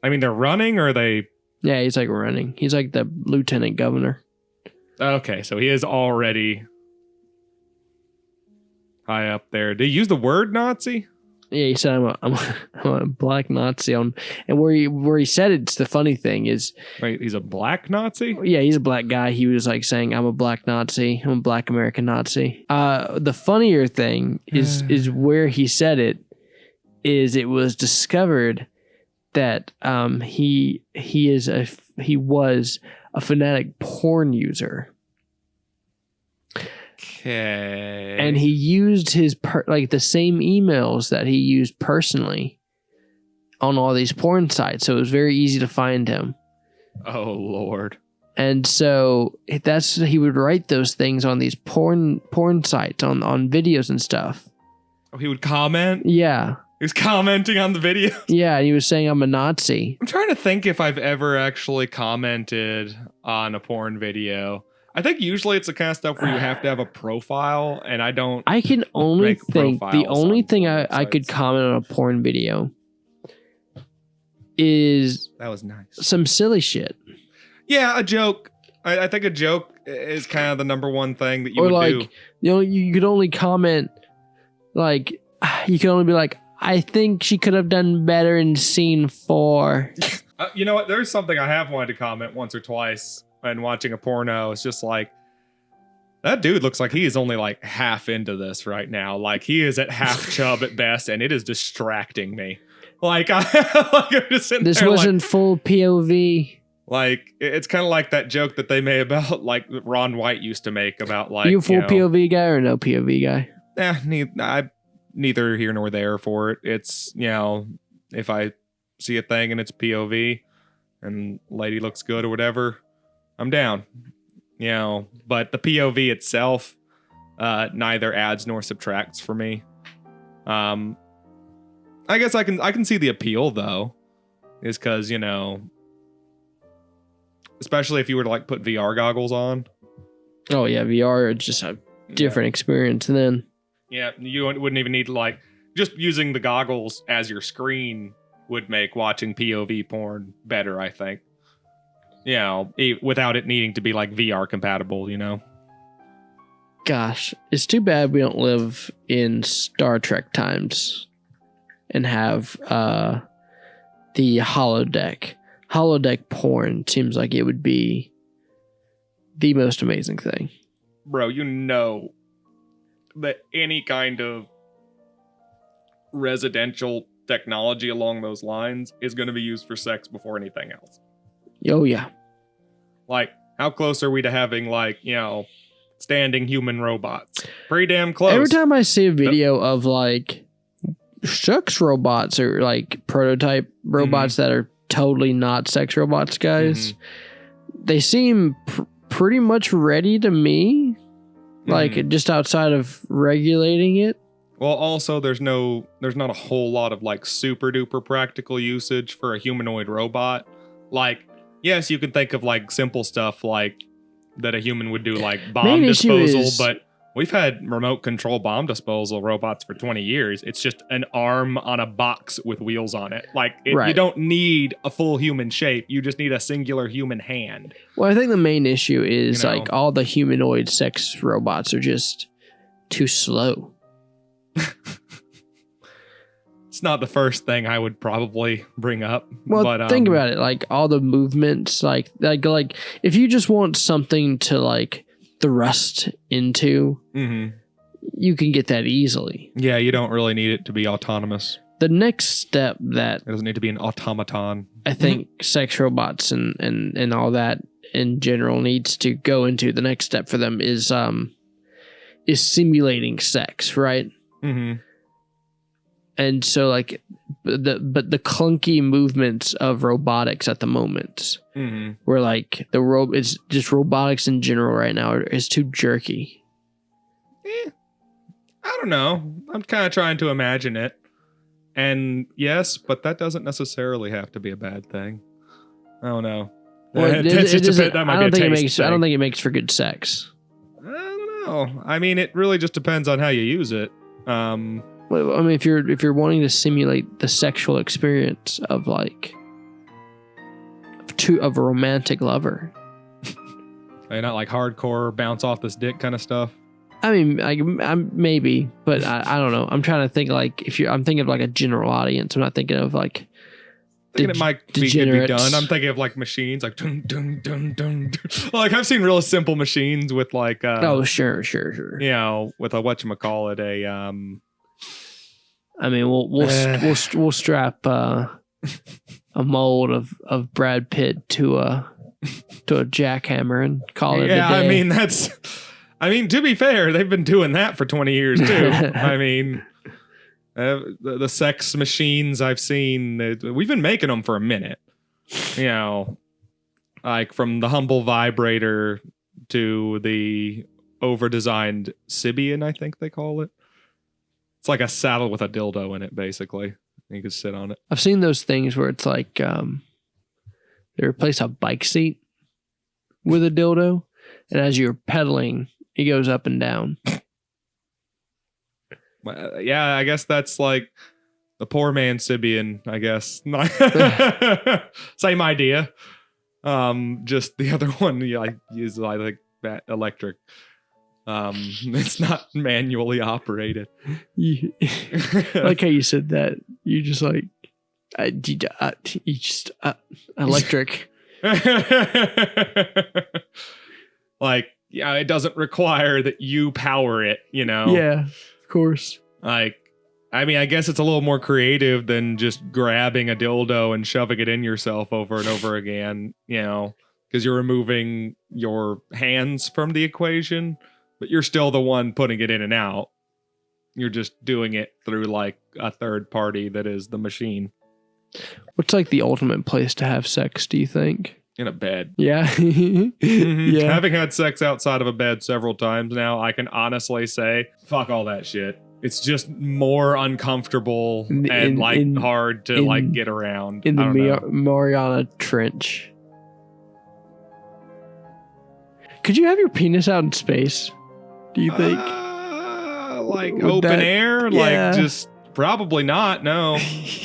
I mean, they're running, or are they... Yeah, he's like running. He's like the lieutenant governor. Okay, so he is already high up there. Did he use the word Nazi? Yeah, he said I'm a black Nazi on, and where he said it's the funny thing is, wait, he's a black Nazi? Yeah, he's a black guy. He was like saying I'm a black Nazi, I'm a black American Nazi. The funnier thing is where he said it is it was discovered that he was a fanatic porn user. Okay. And he used his the same emails that he used personally on all these porn sites, so it was very easy to find him. Oh Lord. And so he would write those things on these porn sites on videos and stuff. Oh, he would comment? Yeah. He was commenting on the video? Yeah, and he was saying I'm a Nazi. I'm trying to think if I've ever actually commented on a porn video. I think usually it's the kind of stuff where you have to have a profile, and I don't. I can only think the only thing I could comment on a porn video is that was nice. Some silly shit. Yeah, a joke. I think a joke is kind of the number one thing that you would do. You could only comment like you can only be like, I think she could have done better in scene 4. You know what? There's something I have wanted to comment once or twice. And watching a porno, it's just like, that dude looks like he is only like half into this right now. Like he is at half chub at best, and it is distracting me. Like, I'm just sitting this there wasn't full POV. Like, it's kind of like that joke that they made about, like, Ron White used to make about, like, you full POV guy or no POV guy? Neither here nor there for it. It's, if I see a thing and it's POV and lady looks good or whatever, I'm down, but the POV itself neither adds nor subtracts for me. I guess I can see the appeal though, is because, especially if you were to like put VR goggles on. Oh yeah, VR is just a different experience then. Yeah, you wouldn't even need to like, just using the goggles as your screen would make watching POV porn better, I think. Without it needing to be like VR compatible, Gosh, it's too bad we don't live in Star Trek times and have the holodeck. Holodeck porn seems like it would be the most amazing thing. Bro, that any kind of residential technology along those lines is going to be used for sex before anything else. Oh, yeah. Like, how close are we to having, like, standing human robots? Pretty damn close. Every time I see a video of, like, sex robots or, like, prototype robots that are totally not sex robots, guys, they seem pretty much ready to me. Like, just outside of regulating it. Well, also, there's not a whole lot of, like, super duper practical usage for a humanoid robot. Like, yes, you can think of like simple stuff like that a human would do like Main bomb issue disposal, is- but we've had remote control bomb disposal robots for 20 years. It's just an arm on a box with wheels on it. Like you Right. don't need a full human shape. You just need a singular human hand. Well, I think the main issue is You know. like all the humanoid sex robots are just too slow. It's not the first thing I would probably bring up. Well, but, think about it. Like all the movements, like if you just want something to like thrust into, mhm. you can get that easily. Yeah, you don't really need it to be autonomous. The next step that It doesn't need to be an automaton. I think sex robots and all that in general needs to go into, the next step for them is simulating sex, right? Mm-hmm. And so like the clunky movements of robotics at the moment, Mm-hmm. where like it's just robotics in general right now is too jerky. I don't know. I'm kind of trying to imagine it. And yes, but that doesn't necessarily have to be a bad thing. I don't know. Well, It just doesn't- depends- that might be a taste I don't thing. think it makes for good sex. I don't know. I mean, it really just depends on how you use it. Well, I mean, if you're wanting to simulate the sexual experience of like of a romantic lover, Not like hardcore bounce off this dick kind of stuff. I mean, I'm maybe, but I don't know. I'm trying to think like I'm thinking of like a general audience. I'm not thinking of like I think it might be, could be degenerates. done. I'm thinking of like machines, like dun dun dun dun. dun. Like I've seen real simple machines with like Oh, sure. you know, with a whatchamacallit, I mean, we'll strap a mold of Brad Pitt to a jackhammer and call it a day. I mean, to be fair, they've been doing that for 20 years too. I mean, the sex machines I've seen, we've been making them for a minute. You know, like from the humble vibrator to the over-designed Sibian, I think they call it. It's like a saddle with a dildo in it, basically. You can sit on it. I've seen those things where it's like they replace a bike seat with a dildo, and as you're pedaling, it goes up and down. Yeah, I guess that's like the poor man Sibian, I guess. Same idea. Just the other one is like that electric. It's not manually operated. I like how you said that. You just like you just electric. Like, yeah, it doesn't require that you power it, you know? Yeah, of course. Like, I mean, I guess it's a little more creative than just grabbing a dildo and shoving it in yourself over and over again, you know, because you're removing your hands from the equation, but you're still the one putting it in and out. You're just doing it through like a third party that is the machine. What's like the ultimate place to have sex, do you think? In a bed. Yeah. Mhm. Yeah. Having had sex outside of a bed several times now, I can honestly say, fuck all that shit. It's just more uncomfortable and hard to like get around. In the I don't know. Mariana Trench. Could you have your penis out in space? Do you think? Like Would open that- air? yeah. Like just probably not. No.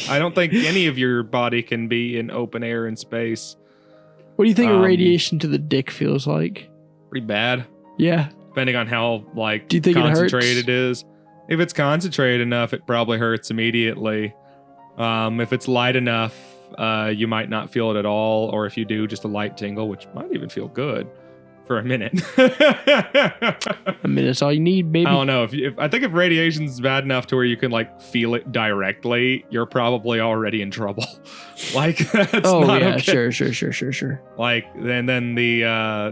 I don't think any of your body can be in open air in space. What do you think radiation to the dick feels like? Pretty bad. Yeah. Depending on how like Do you think concentrated it is. If it's concentrated enough, it probably hurts immediately. If it's light enough, you might not feel it at all. Or if you do, just a light tingle, which might even feel good for a minute. I mean, that's all you need, baby. I don't know. If I think if radiation's bad enough to where you can like feel it directly, you're probably already in trouble. Like that's not yeah, okay. sure. Like and then the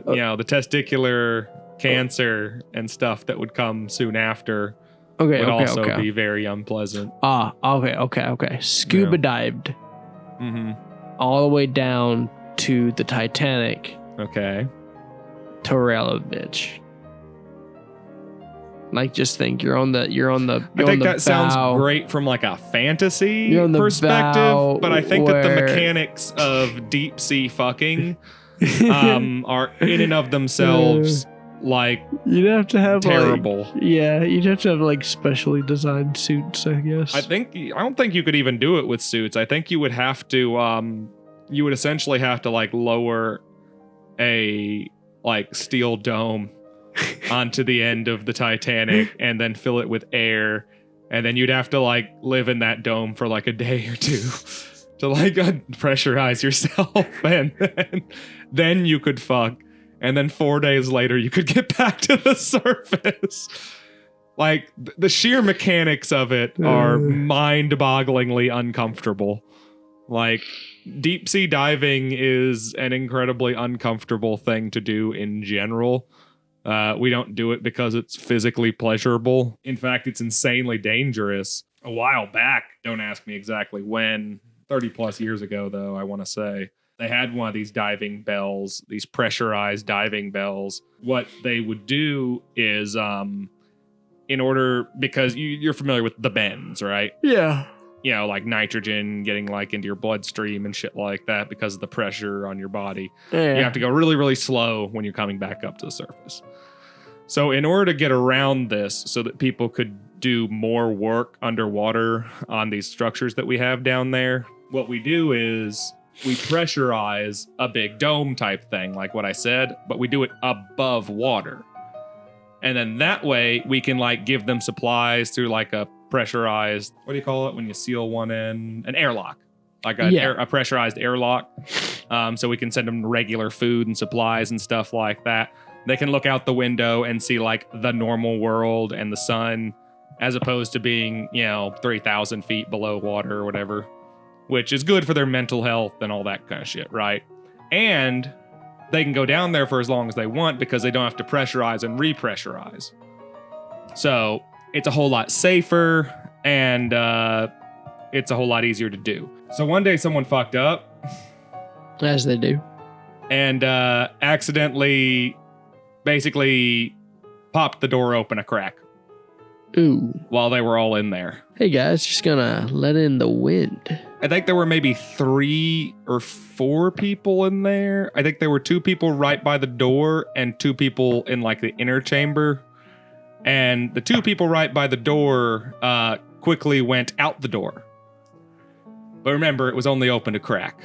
you know, the testicular cancer and stuff that would come soon after would also be very unpleasant. Okay. Scuba dived Mm-hmm. all the way down to the Titanic. Okay. Torelovich. Like, just think you're on the. I think that sounds great from like a fantasy You're on the perspective, bow but I think that the where- mechanics of deep sea fucking are in and of themselves like you'd have to have terrible. You'd have to have like specially designed suits, I guess. I don't think you could even do it with suits. I think you would have to you would essentially have to like lower a like steel dome onto the end of the Titanic and then fill it with air, and then you'd have to like live in that dome for like a day or two to like pressurize yourself, and then you could fuck, and then 4 days later you could get back to the surface. Like the sheer mechanics of it are mind-bogglingly uncomfortable. Like deep sea diving is an incredibly uncomfortable thing to do in general. We don't do it because it's physically pleasurable. In fact, it's insanely dangerous. A while back, don't ask me exactly when, 30 plus years ago though, I want to say, they had one of these diving bells, these pressurized diving bells. What they would do is, in order, because you're familiar with the bends, right? Yeah. You know, like nitrogen getting like into your bloodstream and shit like that because of the pressure on your body. Yeah. You have to go really, really slow when you're coming back up to the surface. So in order to get around this so that people could do more work underwater on these structures that we have down there, what we do is we pressurize a big dome type thing, like what I said, but we do it above water. And then that way we can like give them supplies through like a pressurized, what do you call it when you seal one in? An airlock. Like a pressurized airlock. So we can send them regular food and supplies and stuff like that. They can look out the window and see like the normal world and the sun, as opposed to being, 3,000 feet below water or whatever, which is good for their mental health and all that kind of shit, right? And they can go down there for as long as they want because they don't have to pressurize and repressurize. So it's a whole lot safer, and it's a whole lot easier to do. So one day someone fucked up. As they do. And accidentally, basically popped the door open a crack. Ooh. While they were all in there. Hey guys, just gonna let in the wind. I think there were maybe 3 or 4 people in there. I think there were 2 people right by the door and 2 people in like the inner chamber. And the 2 people right by the door quickly went out the door. But remember, it was only open a crack.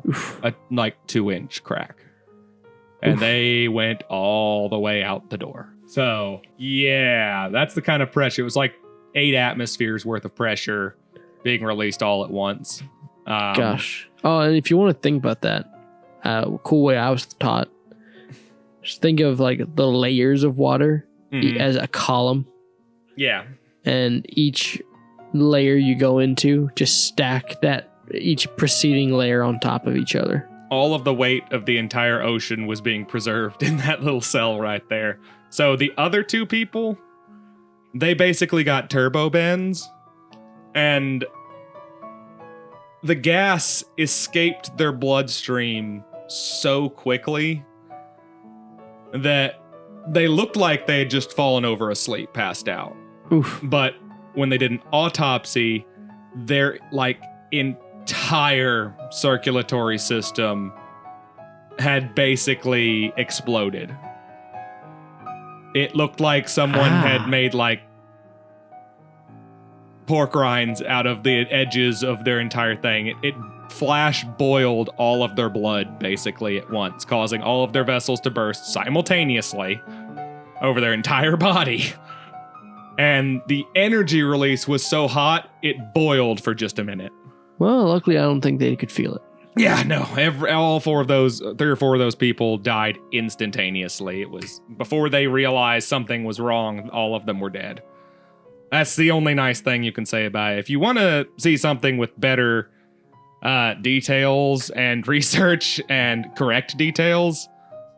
Oof. A like 2-inch crack. And they went all the way out the door. So, yeah, that's the kind of pressure. It was like 8 atmospheres worth of pressure being released all at once. Gosh. Oh, and if you want to think about that, cool way I was taught, just think of like the layers of water as a column. Yeah. And each layer you go into, just stack each preceding layer on top of each other. All of the weight of the entire ocean was being preserved in that little cell right there. So the other 2 people, they basically got turbo bends, and the gas escaped their bloodstream so quickly that they looked like they had just fallen over asleep, passed out. Oof. But when they did an autopsy, their like entire circulatory system had basically exploded. It looked like someone had made like pork rinds out of the edges of their entire thing. It flash boiled all of their blood basically at once, causing all of their vessels to burst simultaneously over their entire body. And the energy release was so hot, it boiled for just a minute. Well, luckily I don't think they could feel it. Yeah, no. All 3 or 4 of those people died instantaneously. It was before they realized something was wrong, all of them were dead. That's the only nice thing you can say about it. If you want to see something with better details and research and correct details,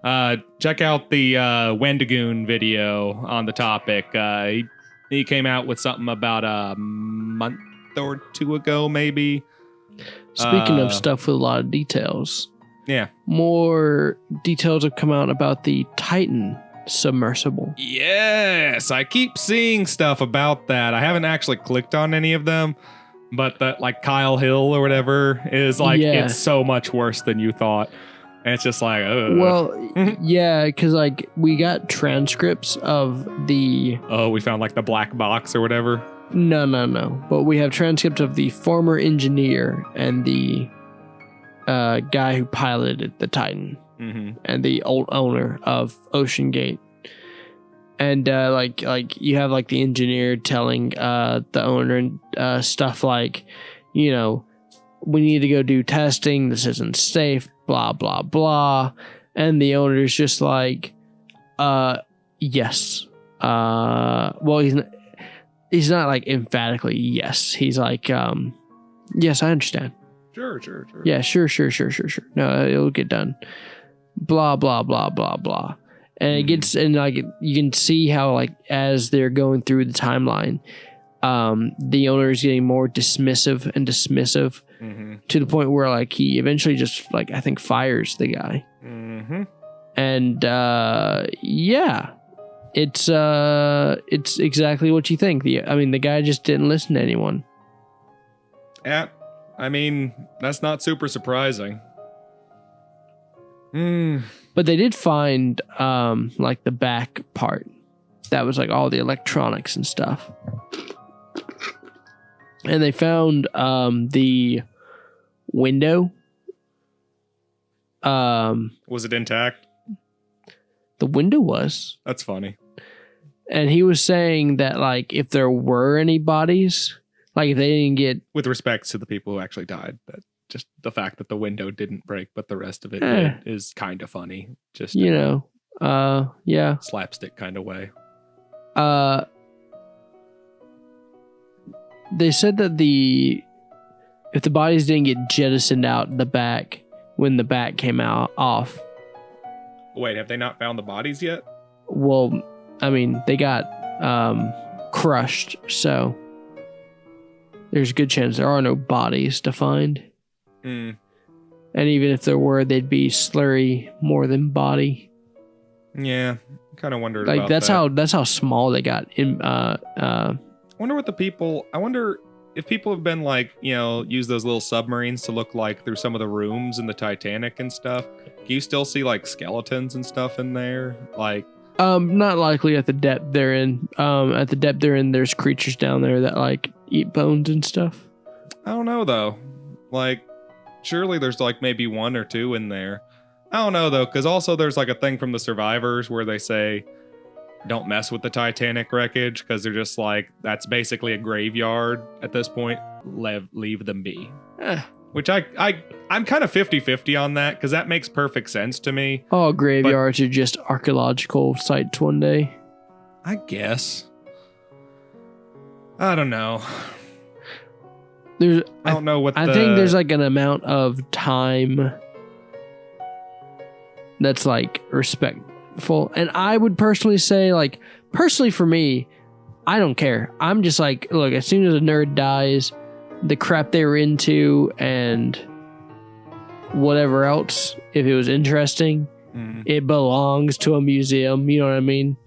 check out the Wendigoon video on the topic. He came out with something about a month or 2 ago, maybe. Speaking of stuff with a lot of details. Yeah. More details have come out about the Titan submersible. Yes, I keep seeing stuff about that. I haven't actually clicked on any of them, but that like Kyle Hill or whatever is like, It's so much worse than you thought. And it's just like, Well, yeah, because like we got transcripts of the. Oh, we found like the black box or whatever. No. But we have transcripts of the former engineer and the guy who piloted the Titan and the old owner of Ocean Gate. And like you have like the engineer telling the owner stuff like, you know, we need to go do testing. This isn't safe. Blah blah blah. And the owner's just like, yes. Well, he's not like emphatically yes. He's like, yes, I understand. Sure. Yeah, sure. No, it'll get done. Blah blah blah blah blah. And it gets, and like you can see how like as they're going through the timeline, the owner is getting more dismissive to the point where like he eventually just like I think fires the guy. And yeah, it's exactly what you think. The guy just didn't listen to anyone. Yeah, I mean that's not super surprising. But they did find like the back part that was like all the electronics and stuff. And they found the window. Was it intact? The window was. That's funny. And he was saying that like if there were any bodies, like if they didn't get, with respect to the people who actually died, that just the fact that the window didn't break but the rest of it did is kind of funny. Just you know, yeah, slapstick kind of way. They said that if the bodies didn't get jettisoned out the back when the back came out off. Wait, have they not found the bodies yet? Well, I mean, they got crushed, so there's a good chance there are no bodies to find. And even if there were, they'd be slurry more than body. Yeah, kind of wondered like about that's how small they got. I wonder what I wonder if people have been like, you know, use those little submarines to look like through some of the rooms in the Titanic and stuff. Can you still see like skeletons and stuff in there? Like, not likely at the depth they're in. At the depth they're in, there's creatures down there that like eat bones and stuff. I don't know though. Like, surely there's like maybe one or two in there. I don't know though, because also there's like a thing from the survivors where they say don't mess with the Titanic wreckage because they're just like, that's basically a graveyard at this point. Leave them be. Which I'm kind of 50-50 on that because that makes perfect sense to me. Oh, graveyards are just archaeological sites one day. I guess. I don't know. I don't know what I think there's like an amount of time that's like respectful. And I would personally say, like, personally for me, I don't care. I'm just like, look, as soon as a nerd dies, the crap they were into and whatever else, if it was interesting, it belongs to a museum. You know what I mean?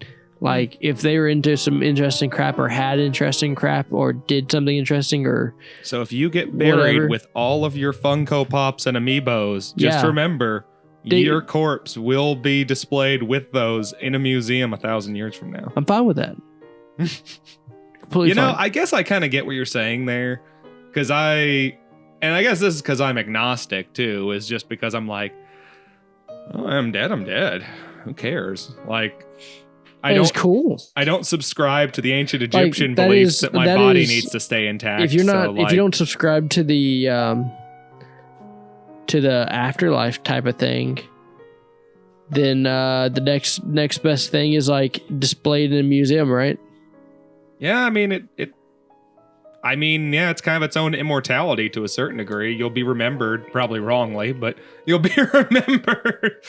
Like, if they were into some interesting crap or had interesting crap or did something interesting or... So if you get buried with all of your Funko Pops and Amiibos, just remember, your corpse will be displayed with those in a museum 1,000 years from now. I'm fine with that. Completely fine. I guess I kind of get what you're saying there. Because and I guess this is because I'm agnostic too, is just because I'm like, oh, I'm dead. Who cares? Like... It's cool. I don't subscribe to the ancient Egyptian beliefs that my body needs to stay intact. If you're not, if you don't subscribe to the afterlife type of thing, then the next best thing is like displayed in a museum, right? Yeah, I mean it's kind of its own immortality to a certain degree. You'll be remembered, probably wrongly, but you'll be remembered.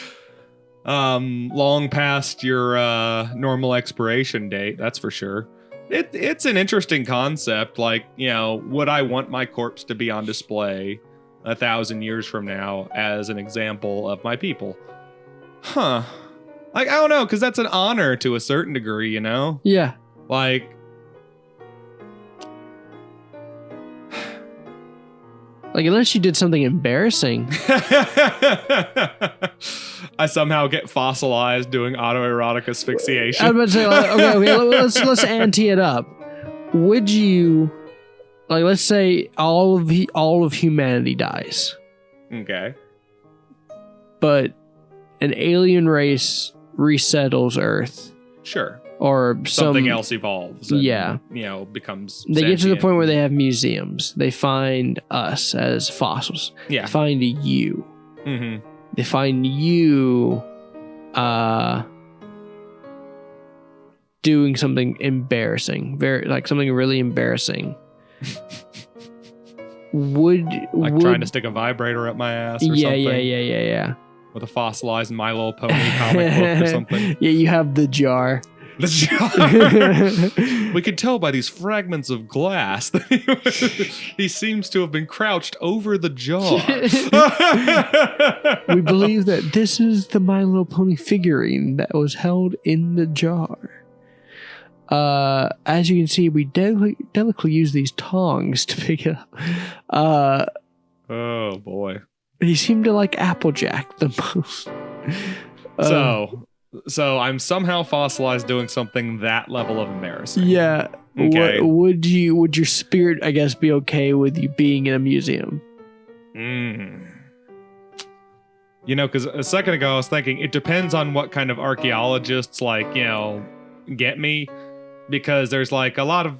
Long past your normal expiration date, that's for sure. It's an interesting concept. Like, you know, would I want my corpse to be on display 1,000 years from now as an example of my people? Huh. Like, I don't know, because that's an honor to a certain degree, you know? Yeah. Like Like, unless you did something embarrassing. I somehow get fossilized doing autoerotic asphyxiation. I was about to say, okay, let's ante it up. Would you, like, let's say all of humanity dies, Okay. but an alien race resettles Earth, Sure. or Something else evolves. And, Yeah. Becomes. They get to the sentient. point where they have museums. They find us as fossils. Yeah. They find you. Mm-hmm. They find you doing something embarrassing, something really embarrassing. Would Trying to stick a vibrator up my ass or something? Yeah. With a fossilized My Little Pony comic book or something. Yeah, you have the jar. The jar. We could tell by these fragments of glass that he seems to have been crouched over the jar. We believe that this is the My Little Pony figurine that was held in the jar. As you can see, we delicately use these tongs to pick it up. Oh boy. He seemed to like Applejack the most. So I'm somehow fossilized doing something that level of embarrassing. Yeah. Okay. Would your spirit, I guess, be okay with you being in a museum? Because a second ago I was thinking it depends on what kind of archaeologists get me, because there's like a lot of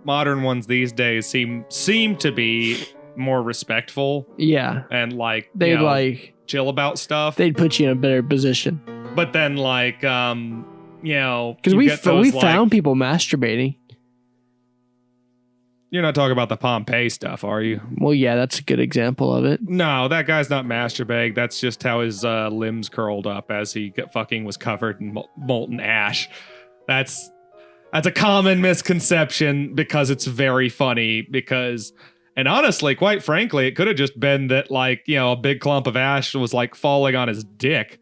modern ones these days seem to be more respectful. Yeah. And they'd chill about stuff. They'd put you in a better position. But then because we we found people masturbating. You're not talking about the Pompeii stuff, are you? Well, yeah, that's a good example of it. No, that guy's not masturbating. That's just how his limbs curled up as he was covered in molten ash. That's a common misconception because it's very funny and honestly, quite frankly, it could have just been that a big clump of ash was falling on his dick.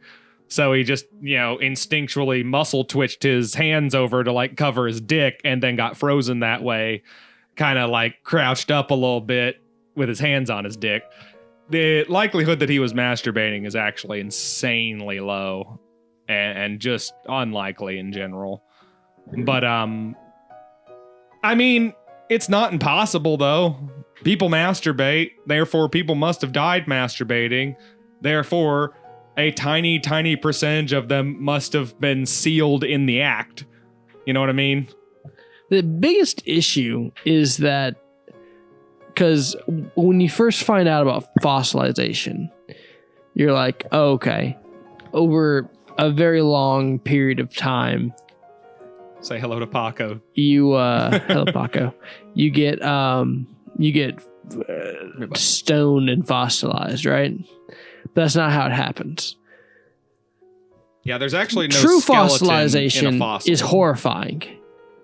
So he just, instinctually muscle twitched his hands over to cover his dick and then got frozen that way. Kind of crouched up a little bit with his hands on his dick. The likelihood that he was masturbating is actually insanely low and just unlikely in general. But, it's not impossible though. People masturbate, therefore people must have died masturbating. Therefore, a tiny, tiny percentage of them must have been sealed in the act. You know what I mean? The biggest issue is that because when you first find out about fossilization, you're like, oh, okay, over a very long period of time. Say hello to Paco. Hello Paco. You get stoned and fossilized, right? But that's not how it happens. Yeah, there's actually no true skeleton fossilization in a fossil. is horrifying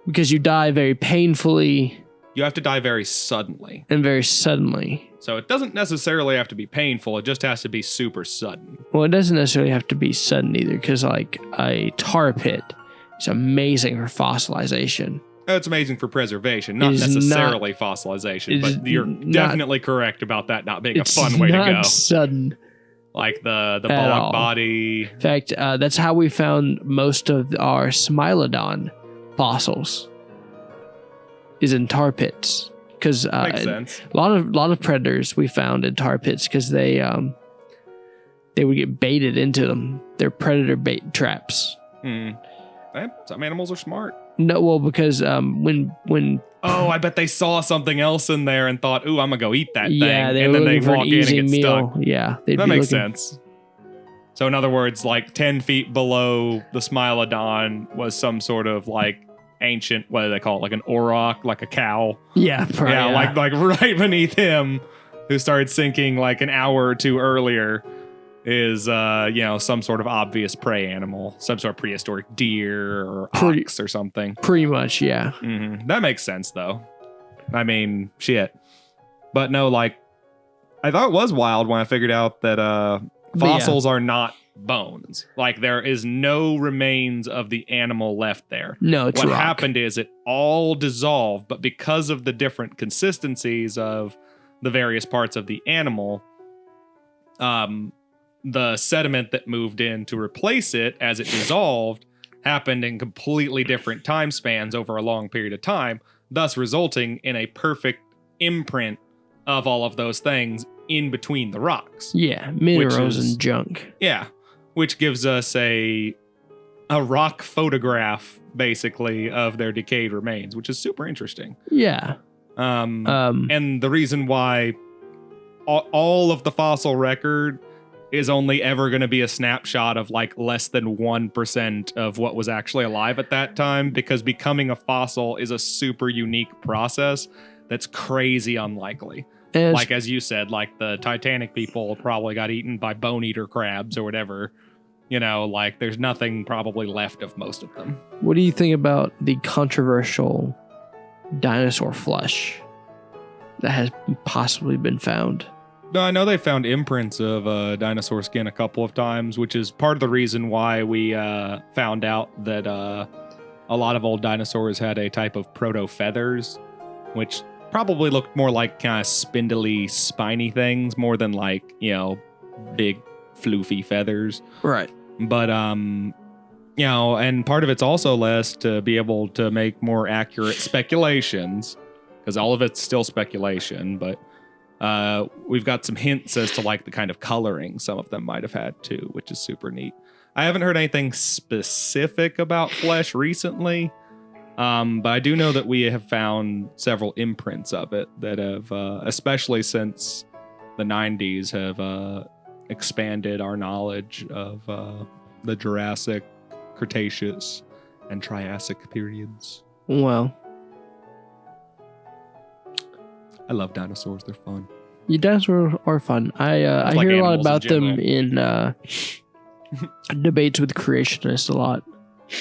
because you die very painfully. You have to die very suddenly. And very suddenly. So it doesn't necessarily have to be painful. It just has to be super sudden. Well, it doesn't necessarily have to be sudden either, because a tar pit is amazing for fossilization. It's amazing for preservation, not necessarily fossilization, but you're definitely correct about that not being a fun way to go. It's not sudden. Like the bullock body. In fact, that's how we found most of our Smilodon fossils. Is in tar pits, because makes sense. A lot of predators we found in tar pits because they would get baited into them. They're predator bait traps. Some animals are smart. No, well, because when I bet they saw something else in there and thought, "Ooh, I'm gonna go eat that thing," and then they walk in and get stuck. Yeah, that makes sense. So in other words, 10 feet below the Smilodon was some sort of ancient, what do they call it, an auroch, like a cow. Yeah, probably, yeah. Like right beneath him, who started sinking an hour or two earlier, is some sort of obvious prey animal, some sort of prehistoric deer or ox or something. Pretty much, yeah. Mm-hmm. That makes sense though. I mean, shit. But no, I thought it was wild when I figured out that fossils are not bones. There is no remains of the animal left there. No, it's what rock. happened is it all dissolved, but because of the different consistencies of the various parts of the animal, the sediment that moved in to replace it as it dissolved happened in completely different time spans over a long period of time, thus resulting in a perfect imprint of all of those things in between the rocks. Yeah, minerals and junk. Yeah, which gives us a rock photograph, basically, of their decayed remains, which is super interesting. Yeah. And the reason why all of the fossil record is only ever going to be a snapshot of like less than 1% of what was actually alive at that time, because becoming a fossil is a super unique process that's crazy unlikely. Like, as you said, like the Titanic people probably got eaten by bone eater crabs or whatever. You know, like there's nothing probably left of most of them. What do you think about the controversial dinosaur flesh that has possibly been found? No, I know they found imprints of dinosaur skin a couple of times, which is part of the reason why we found out that a lot of old dinosaurs had a type of proto-feathers, which probably looked more like kind of spindly, spiny things, more than like, you know, big, floofy feathers. Right. But, you know, and part of it's also less to be able to make more accurate speculations, because all of it's still speculation, but we've got some hints as to like the kind of coloring some of them might have had too, which is super neat. I haven't heard anything specific about flesh recently, but I do know that we have found several imprints of it that have, especially since the 90s, have expanded our knowledge of the Jurassic, Cretaceous, and Triassic periods. Well, I love dinosaurs. They're fun. Yeah, dinosaurs are fun. I like hear a lot animals about in them in debates with creationists a lot.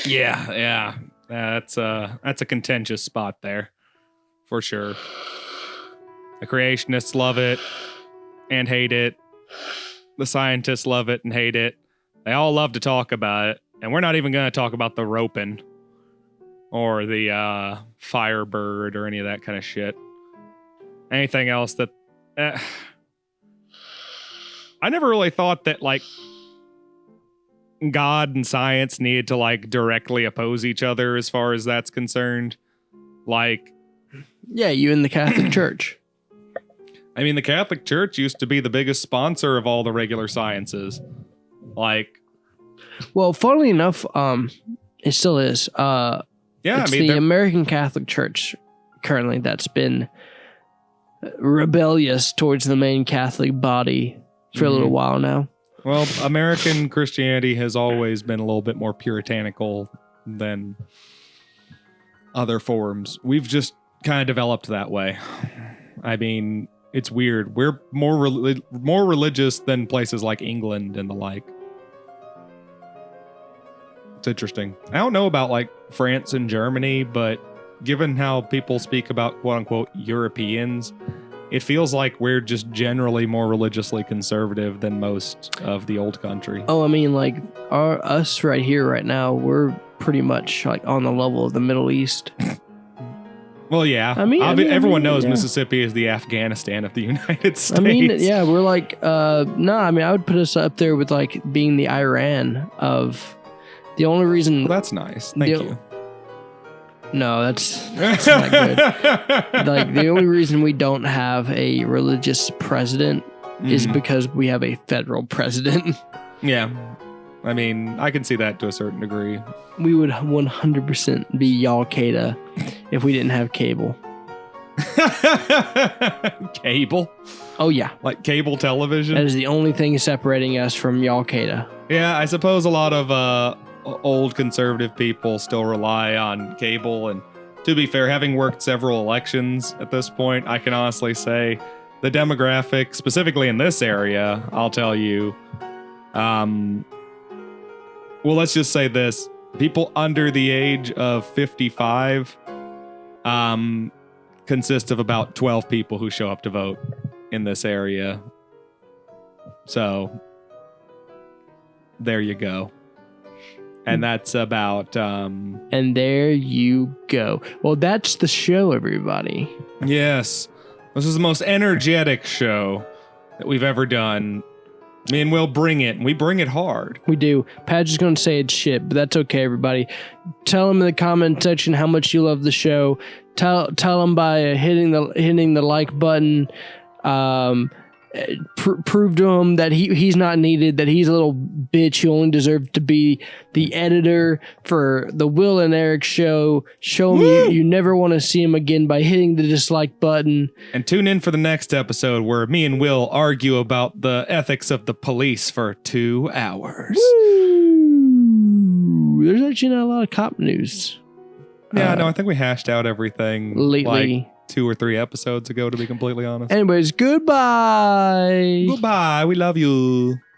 Yeah. That's a contentious spot there, for sure. The creationists love it and hate it. The scientists love it and hate it. They all love to talk about it, and we're not even going to talk about the roping or the firebird or any of that kind of shit. Anything else that I never really thought that like God and science needed to like directly oppose each other as far as that's concerned. Like, yeah, you in the Catholic Church. I mean, the Catholic Church used to be the biggest sponsor of all the regular sciences. Like, well, funnily enough, it still is. Yeah, it's the American Catholic Church currently that's been rebellious towards the main Catholic body for a little while now. Well, American Christianity has always been a little bit more puritanical than other forms. We've just kind of developed that way. I mean, it's weird. We're more religious than places like England and the like. It's interesting. I don't know about like France and Germany, but given how people speak about quote unquote Europeans, it feels like we're just generally more religiously conservative than most of the old country. Oh, I mean, like us right here, right now, we're pretty much like on the level of the Middle East. Well, yeah. I mean, everyone knows Mississippi is the Afghanistan of the United States. I mean, yeah, we're like, I would put us up there with like being the Iran of the only reason. Well, that's nice. Thank you. No, that's not good. Like, the only reason we don't have a religious president is because we have a federal president. Yeah. I mean, I can see that to a certain degree. We would 100% be 𝑭𝒊𝒔𝒄𝒂𝒍 if we didn't have cable. Cable? Oh, yeah. Like cable television? That is the only thing separating us from 𝑭𝒊𝒂𝒍. Yeah, I suppose a lot of old conservative people still rely on cable, and to be fair, having worked several elections at this point, I can honestly say the demographic, specifically in this area, I'll tell you, well, let's just say this. People under the age of 55 consist of about 12 people who show up to vote in this area. So, there you go. And that's about... And there you go. Well, that's the show, everybody. Yes. This is the most energetic show that we've ever done. Me and Will bring it, and we bring it hard. We do. Padge is going to say it's shit, but that's okay, everybody. Tell them in the comment section how much you love the show. Tell them by hitting the like button. Prove to him that he's not needed, that he's a little bitch. He only deserves to be the editor for the Will and Eric show. Show him you never want to see him again by hitting the dislike button. And tune in for the next episode where me and Will argue about the ethics of the police for 2 hours. Woo! There's actually not a lot of cop news. Yeah, no, I think we hashed out everything lately. Like 2 or 3 episodes ago, to be completely honest. Anyways, goodbye. Goodbye. We love you.